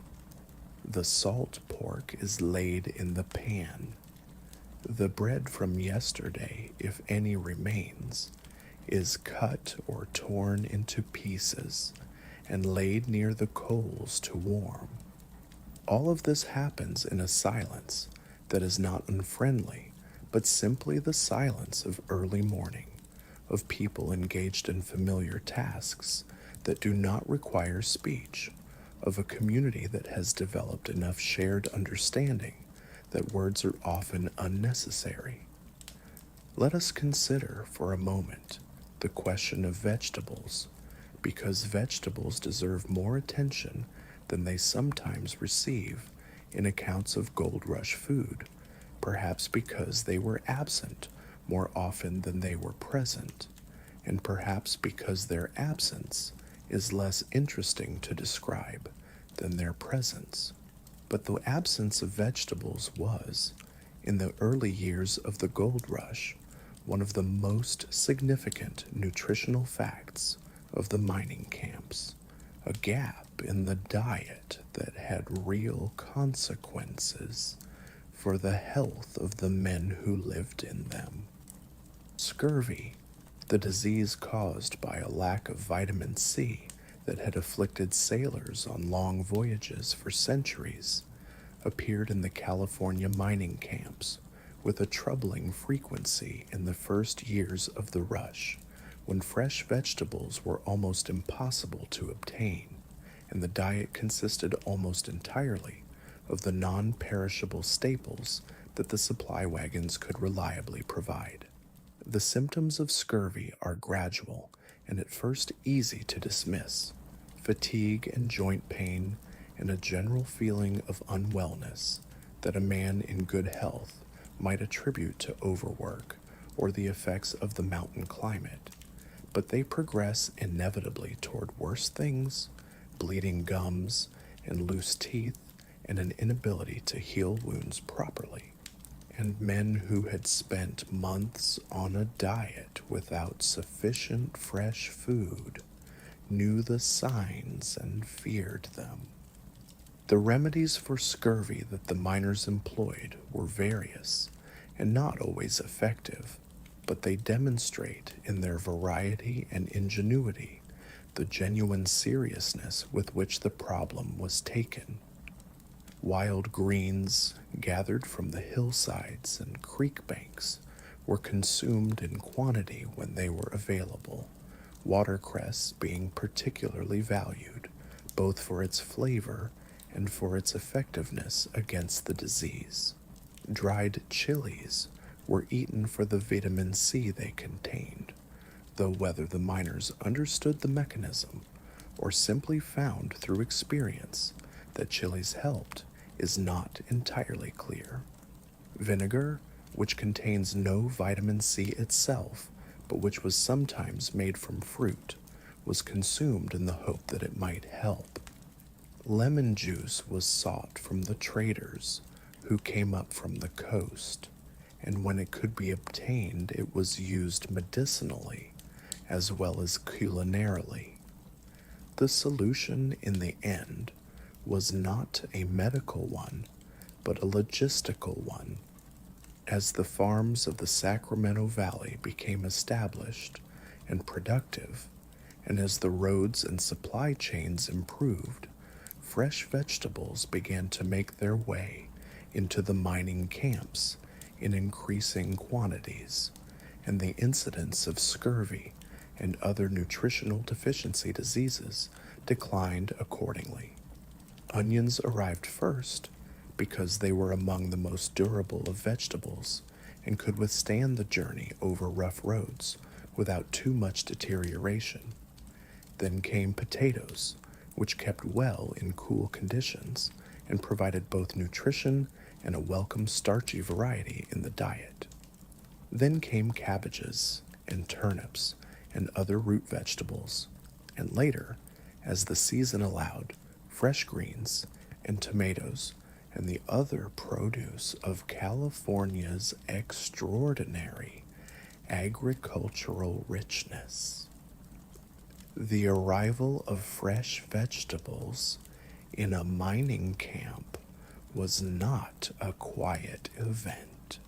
The salt pork is laid in the pan. The bread from yesterday, if any remains, is cut or torn into pieces and laid near the coals to warm. All of this happens in a silence that is not unfriendly, but simply the silence of early morning, of people engaged in familiar tasks that do not require speech, of a community that has developed enough shared understanding that words are often unnecessary. Let us consider for a moment the question of vegetables, because vegetables deserve more attention than they sometimes receive in accounts of gold rush food, perhaps because they were absent more often than they were present, and perhaps because their absence is less interesting to describe than their presence. But the absence of vegetables was, in the early years of the gold rush, one of the most significant nutritional facts of the mining camps, a gap in the diet that had real consequences for the health of the men who lived in them. Scurvy, the disease caused by a lack of vitamin C that had afflicted sailors on long voyages for centuries appeared in the California mining camps with a troubling frequency in the first years of the rush, when fresh vegetables were almost impossible to obtain, and the diet consisted almost entirely of the non-perishable staples that the supply wagons could reliably provide. The symptoms of scurvy are gradual and at first easy to dismiss. Fatigue and joint pain and a general feeling of unwellness that a man in good health might attribute to overwork or the effects of the mountain climate, but they progress inevitably toward worse things, bleeding gums and loose teeth, and an inability to heal wounds properly. And men who had spent months on a diet without sufficient fresh food knew the signs and feared them. The remedies for scurvy that the miners employed were various and not always effective, but they demonstrate in their variety and ingenuity the genuine seriousness with which the problem was taken. Wild greens gathered from the hillsides and creek banks were consumed in quantity when they were available, watercress being particularly valued, both for its flavor and for its effectiveness against the disease. Dried chilies were eaten for the vitamin C they contained, though whether the miners understood the mechanism or simply found through experience that chilies helped is not entirely clear. Vinegar, which contains no vitamin C itself, but which was sometimes made from fruit, was consumed in the hope that it might help. Lemon juice was sought from the traders who came up from the coast, and when it could be obtained, it was used medicinally as well as culinarily. The solution in the end was not a medical one, but a logistical one. As the farms of the Sacramento Valley became established and productive, and as the roads and supply chains improved, fresh vegetables began to make their way into the mining camps in increasing quantities, and the incidence of scurvy and other nutritional deficiency diseases declined accordingly. Onions arrived first because they were among the most durable of vegetables and could withstand the journey over rough roads without too much deterioration. Then came potatoes, which kept well in cool conditions and provided both nutrition and a welcome starchy variety in the diet. Then came cabbages and turnips and other root vegetables, and later, as the season allowed, fresh greens and tomatoes and the other produce of California's extraordinary agricultural richness. The arrival of fresh vegetables in a mining camp was not a quiet event.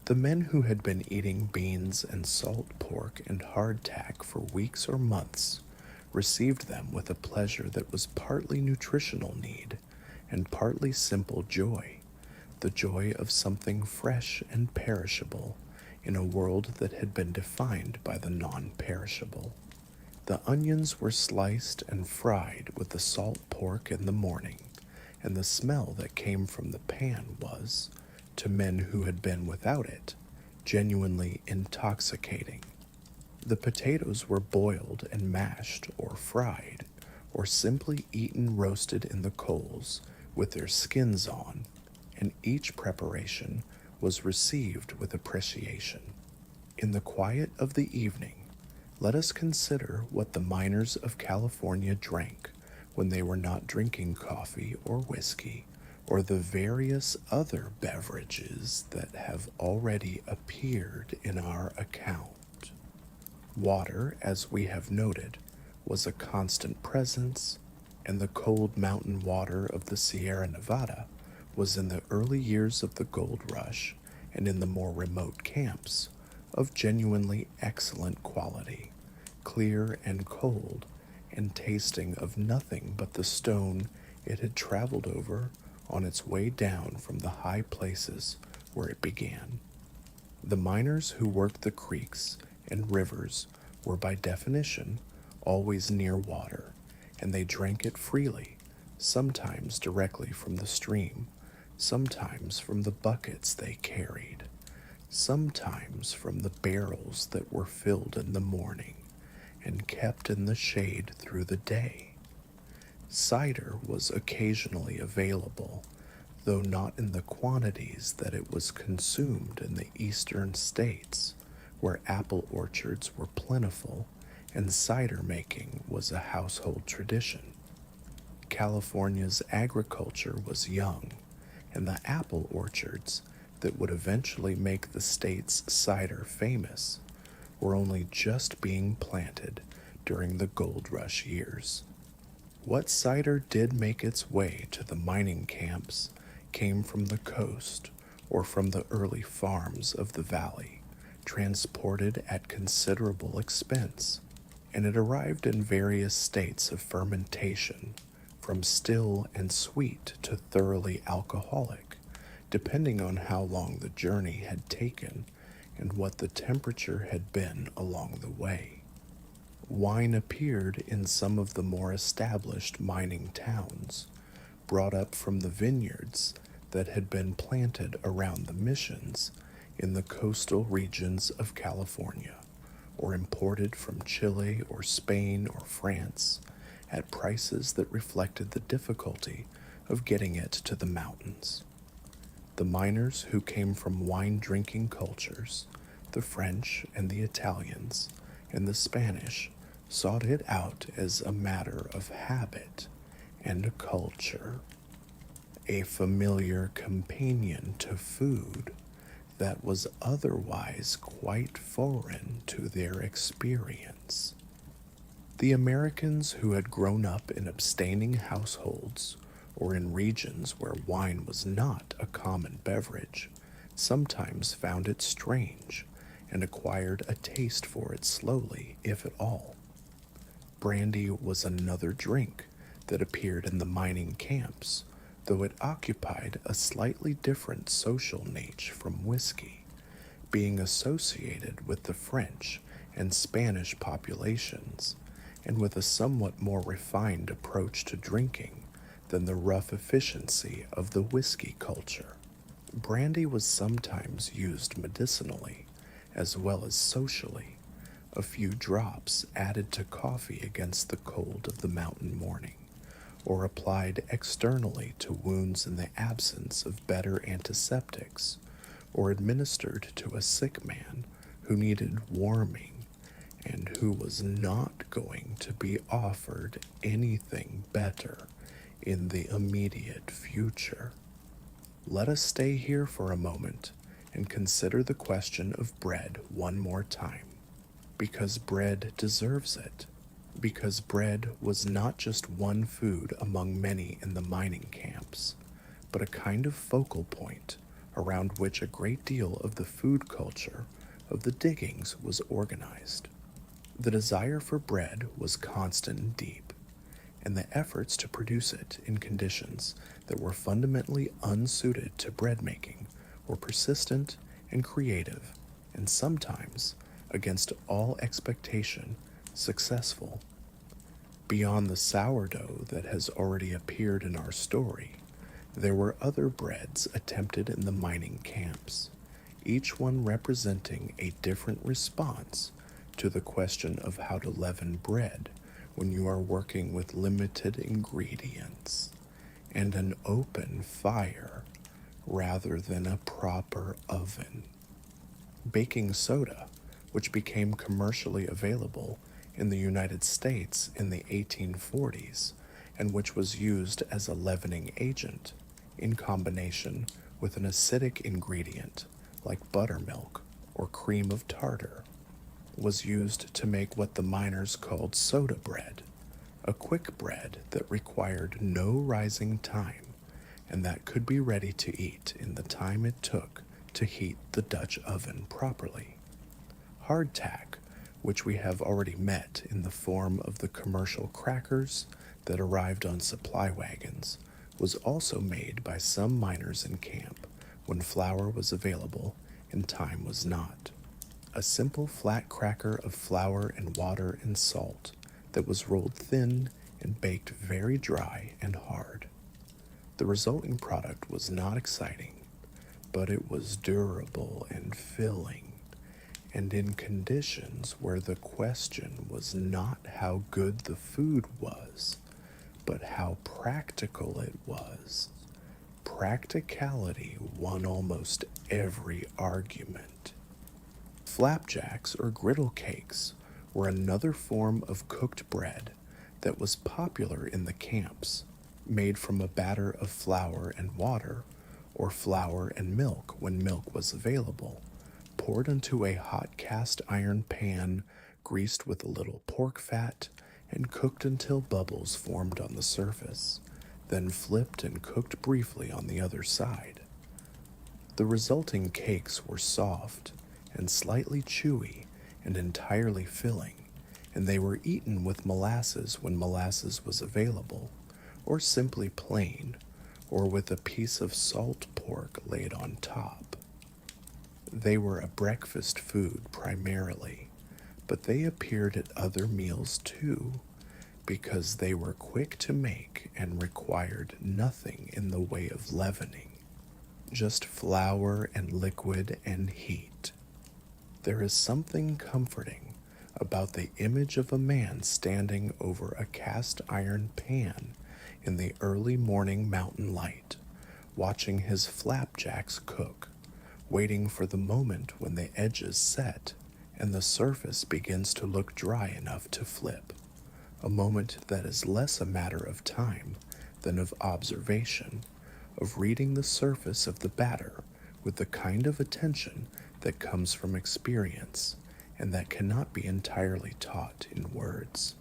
The men who had been eating beans and salt pork and hardtack for weeks or months received them with a pleasure that was partly nutritional need and partly simple joy, the joy of something fresh and perishable in a world that had been defined by the non-perishable. The onions were sliced and fried with the salt pork in the morning, and the smell that came from the pan was, to men who had been without it, genuinely intoxicating. The potatoes were boiled and mashed or fried, or simply eaten roasted in the coals with their skins on, and each preparation was received with appreciation. In the quiet of the evening, let us consider what the miners of California drank when they were not drinking coffee or whiskey or the various other beverages that have already appeared in our account. Water, as we have noted, was a constant presence, and the cold mountain water of the Sierra Nevada was in the early years of the gold rush and in the more remote camps of genuinely excellent quality, clear and cold, and tasting of nothing but the stone it had traveled over on its way down from the high places where it began. The miners who worked the creeks and rivers were by definition always near water, and they drank it freely, sometimes directly from the stream, sometimes from the buckets they carried, sometimes from the barrels that were filled in the morning and kept in the shade through the day. Cider was occasionally available, though not in the quantities that it was consumed in the eastern states, where apple orchards were plentiful and cider making was a household tradition. California's agriculture was young, and the apple orchards that would eventually make the state's cider famous were only just being planted during the gold rush years. What cider did make its way to the mining camps came from the coast or from the early farms of the valley, transported at considerable expense, and it arrived in various states of fermentation, from still and sweet to thoroughly alcoholic, depending on how long the journey had taken and what the temperature had been along the way. Wine appeared in some of the more established mining towns, brought up from the vineyards that had been planted around the missions in the coastal regions of California, or imported from Chile or Spain or France at prices that reflected the difficulty of getting it to the mountains. The miners who came from wine-drinking cultures, the French and the Italians and the Spanish, sought it out as a matter of habit and culture, a familiar companion to food that was otherwise quite foreign to their experience. The Americans who had grown up in abstaining households or in regions where wine was not a common beverage sometimes found it strange and acquired a taste for it slowly, if at all. Brandy was another drink that appeared in the mining camps, though it occupied a slightly different social niche from whiskey, being associated with the French and Spanish populations, and with a somewhat more refined approach to drinking than the rough efficiency of the whiskey culture. Brandy was sometimes used medicinally as well as socially, a few drops added to coffee against the cold of the mountain morning, or applied externally to wounds in the absence of better antiseptics, or administered to a sick man who needed warming and who was not going to be offered anything better in the immediate future. Let us stay here for a moment and consider the question of bread one more time, because bread deserves it. Because bread was not just one food among many in the mining camps, but a kind of focal point around which a great deal of the food culture of the diggings was organized. The desire for bread was constant and deep, and the efforts to produce it in conditions that were fundamentally unsuited to bread making were persistent and creative, and sometimes, against all expectation, successful. Beyond the sourdough that has already appeared in our story, there were other breads attempted in the mining camps, each one representing a different response to the question of how to leaven bread when you are working with limited ingredients and an open fire rather than a proper oven. Baking soda, which became commercially available in the United States in the 1840s and which was used as a leavening agent in combination with an acidic ingredient like buttermilk or cream of tartar, was used to make what the miners called soda bread, a quick bread that required no rising time and that could be ready to eat in the time it took to heat the Dutch oven properly. Hardtack which we have already met in the form of the commercial crackers that arrived on supply wagons, was also made by some miners in camp when flour was available and time was not. A simple flat cracker of flour and water and salt that was rolled thin and baked very dry and hard. The resulting product was not exciting, but it was durable and filling, and in conditions where the question was not how good the food was, but how practical it was. Practicality won almost every argument. Flapjacks or griddle cakes were another form of cooked bread that was popular in the camps, made from a batter of flour and water, or flour and milk when milk was available, poured into a hot cast iron pan greased with a little pork fat and cooked until bubbles formed on the surface, then flipped and cooked briefly on the other side. The resulting cakes were soft and slightly chewy and entirely filling, and they were eaten with molasses when molasses was available, or simply plain, or with a piece of salt pork laid on top. They were a breakfast food primarily, but they appeared at other meals too, because they were quick to make and required nothing in the way of leavening, just flour and liquid and heat. There is something comforting about the image of a man standing over a cast iron pan in the early morning mountain light, watching his flapjacks cook, waiting for the moment when the edges set and the surface begins to look dry enough to flip, a moment that is less a matter of time than of observation, of reading the surface of the batter with the kind of attention that comes from experience and that cannot be entirely taught in words.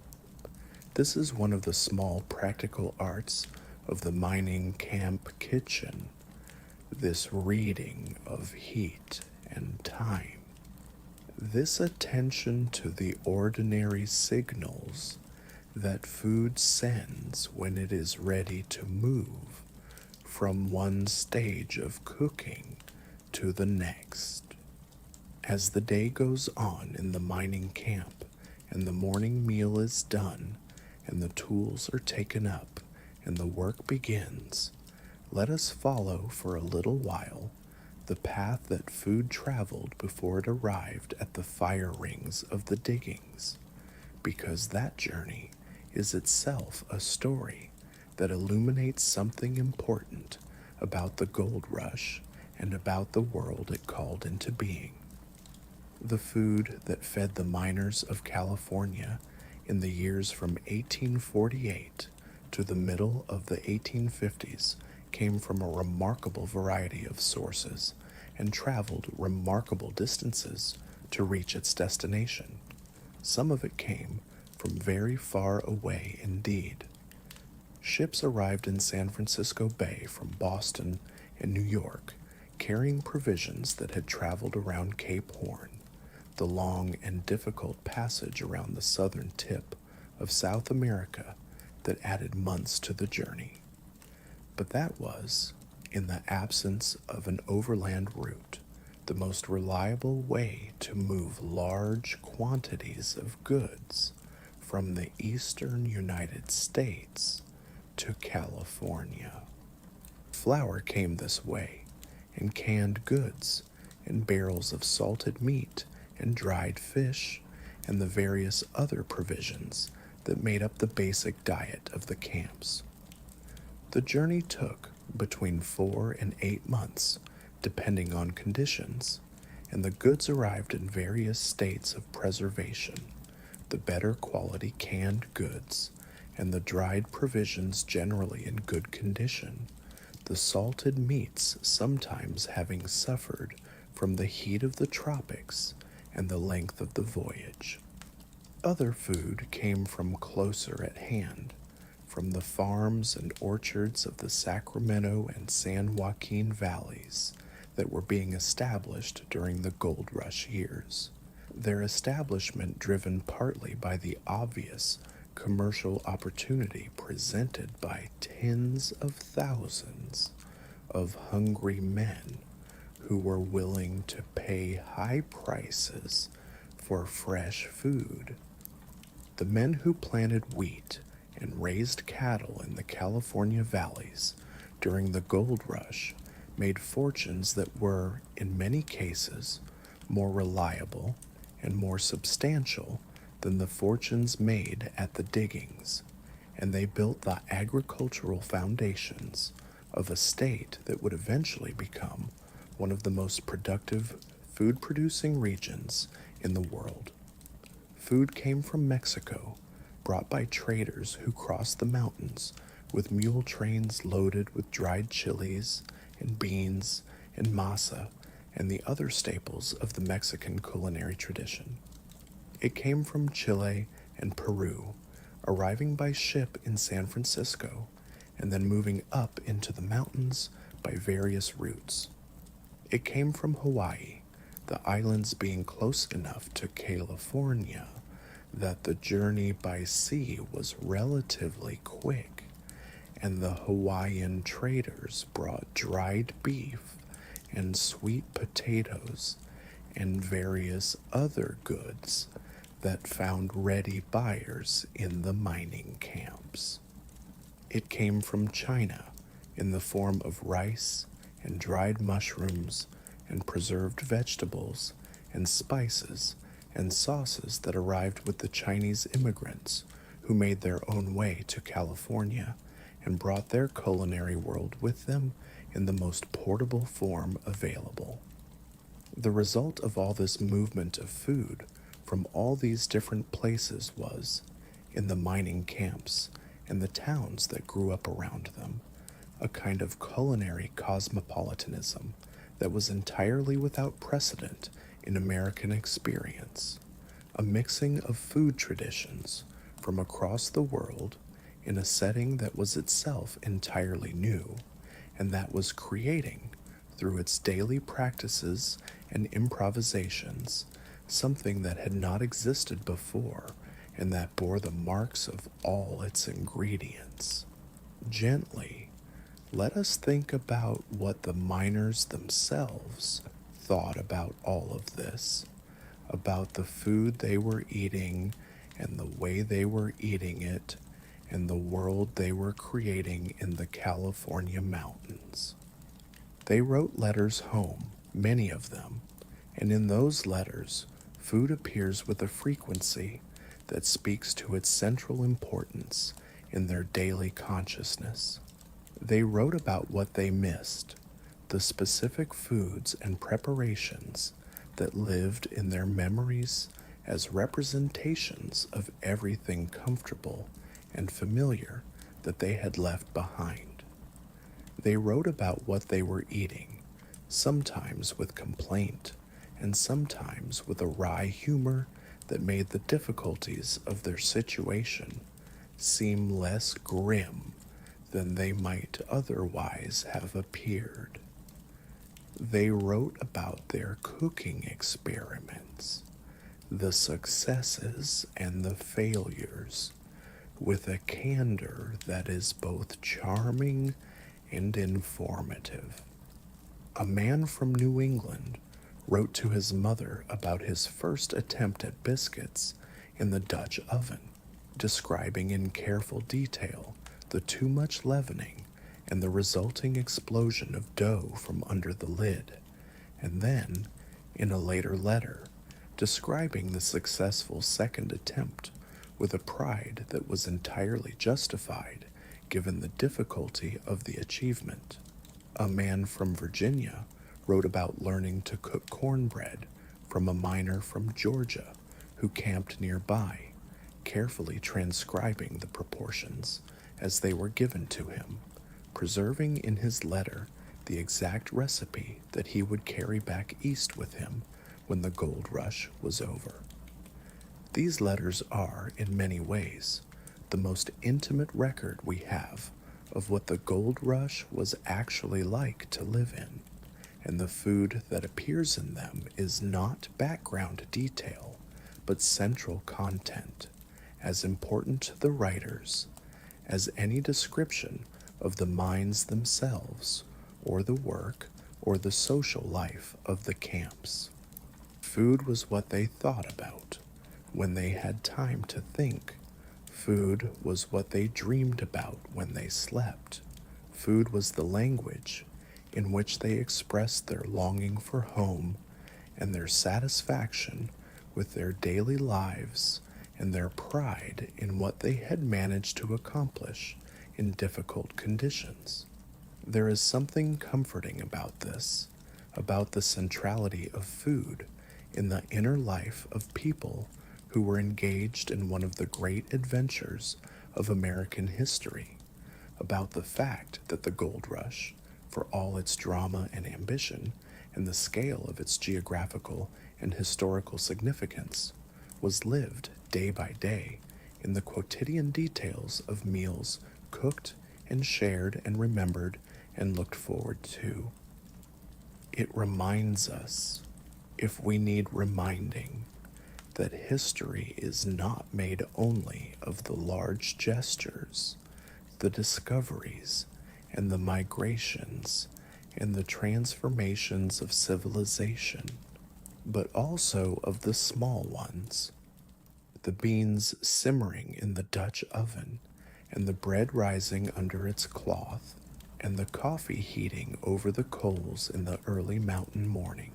This is one of the small practical arts of the mining camp kitchen, this reading of heat and time, this attention to the ordinary signals that food sends when it is ready to move from one stage of cooking to the next. As the day goes on in the mining camp and the morning meal is done and the tools are taken up and the work begins, let us follow for a little while the path that food traveled before it arrived at the fire rings of the diggings, because that journey is itself a story that illuminates something important about the gold rush and about the world it called into being. The food that fed the miners of California in the years from 1848 to the middle of the 1850s came from a remarkable variety of sources and traveled remarkable distances to reach its destination. Some of it came from very far away indeed. Ships arrived in San Francisco Bay from Boston and New York, carrying provisions that had traveled around Cape Horn, the long and difficult passage around the southern tip of South America that added months to the journey. But that was, in the absence of an overland route, the most reliable way to move large quantities of goods from the eastern United States to California. Flour came this way, and canned goods, and barrels of salted meat, and dried fish, and the various other provisions that made up the basic diet of the camps. The journey took between 4 and 8 months, depending on conditions, and the goods arrived in various states of preservation, the better quality canned goods, and the dried provisions generally in good condition, the salted meats sometimes having suffered from the heat of the tropics and the length of the voyage. Other food came from closer at hand, from the farms and orchards of the Sacramento and San Joaquin valleys that were being established during the gold rush years. Their establishment driven partly by the obvious commercial opportunity presented by tens of thousands of hungry men who were willing to pay high prices for fresh food. The men who planted wheat and raised cattle in the California valleys during the gold rush made fortunes that were, in many cases, more reliable and more substantial than the fortunes made at the diggings, and they built the agricultural foundations of a state that would eventually become one of the most productive food producing regions in the world. Food came from Mexico, brought by traders who crossed the mountains with mule trains loaded with dried chilies and beans and masa and the other staples of the Mexican culinary tradition. It came from Chile and Peru, arriving by ship in San Francisco and then moving up into the mountains by various routes. It came from Hawaii, the islands being close enough to California that the journey by sea was relatively quick, and the Hawaiian traders brought dried beef and sweet potatoes and various other goods that found ready buyers in the mining camps. It came from China in the form of rice and dried mushrooms and preserved vegetables and spices and sauces that arrived with the Chinese immigrants who made their own way to California and brought their culinary world with them in the most portable form available. The result of all this movement of food from all these different places was, in the mining camps and the towns that grew up around them, a kind of culinary cosmopolitanism that was entirely without precedent in American experience, a mixing of food traditions from across the world in a setting that was itself entirely new, and that was creating, through its daily practices and improvisations, something that had not existed before and that bore the marks of all its ingredients. Gently, let us think about what the miners themselves thought about all of this, about the food they were eating and the way they were eating it, and the world they were creating in the California mountains. They wrote letters home, many of them, and in those letters, food appears with a frequency that speaks to its central importance in their daily consciousness. They wrote about what they missed, the specific foods and preparations that lived in their memories as representations of everything comfortable and familiar that they had left behind. They wrote about what they were eating, sometimes with complaint and sometimes with a wry humor that made the difficulties of their situation seem less grim than they might otherwise have appeared. They wrote about their cooking experiments, the successes and the failures, with a candor that is both charming and informative. A man from New England wrote to his mother about his first attempt at biscuits in the Dutch oven, describing in careful detail the too much leavening and the resulting explosion of dough from under the lid, and then, in a later letter, describing the successful second attempt with a pride that was entirely justified given the difficulty of the achievement. A man from Virginia wrote about learning to cook cornbread from a miner from Georgia who camped nearby, carefully transcribing the proportions as they were given to him, preserving in his letter the exact recipe that he would carry back east with him when the gold rush was over. These letters are, in many ways, the most intimate record we have of what the gold rush was actually like to live in, and the food that appears in them is not background detail, but central content, as important to the writers as any description of the minds themselves, or the work, or the social life of the camps. Food was what they thought about when they had time to think. Food was what they dreamed about when they slept. Food was the language in which they expressed their longing for home and their satisfaction with their daily lives and their pride in what they had managed to accomplish in difficult conditions. There is something comforting about this, about the centrality of food in the inner life of people who were engaged in one of the great adventures of American history, about the fact that the gold rush, for all its drama and ambition, and the scale of its geographical and historical significance, was lived day by day in the quotidian details of meals cooked and shared and remembered and looked forward to. It reminds us, if we need reminding, that history is not made only of the large gestures, the discoveries, and the migrations, and the transformations of civilization, but also of the small ones, the beans simmering in the Dutch oven, and the bread rising under its cloth, and the coffee heating over the coals in the early mountain morning.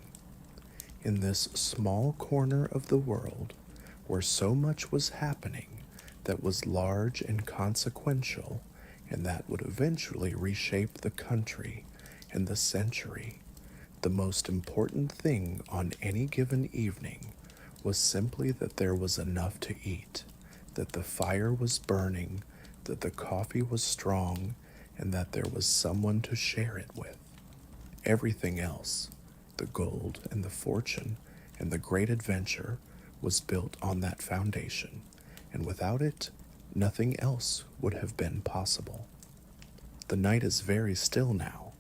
In this small corner of the world, where so much was happening that was large and consequential, and that would eventually reshape the country and the century, the most important thing on any given evening was simply that there was enough to eat, that the fire was burning, that the coffee was strong, and that there was someone to share it with. Everything else, the gold and the fortune and the great adventure, was built on that foundation, and without it, nothing else would have been possible. The night is very still now,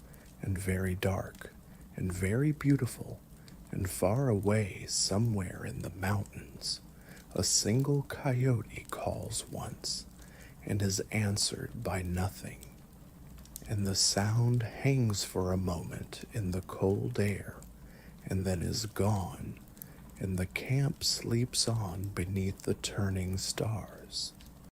and very dark, and very beautiful, and far away somewhere in the mountains, a single coyote calls once, and is answered by nothing, and the sound hangs for a moment in the cold air, and then is gone, and the camp sleeps on beneath the turning stars.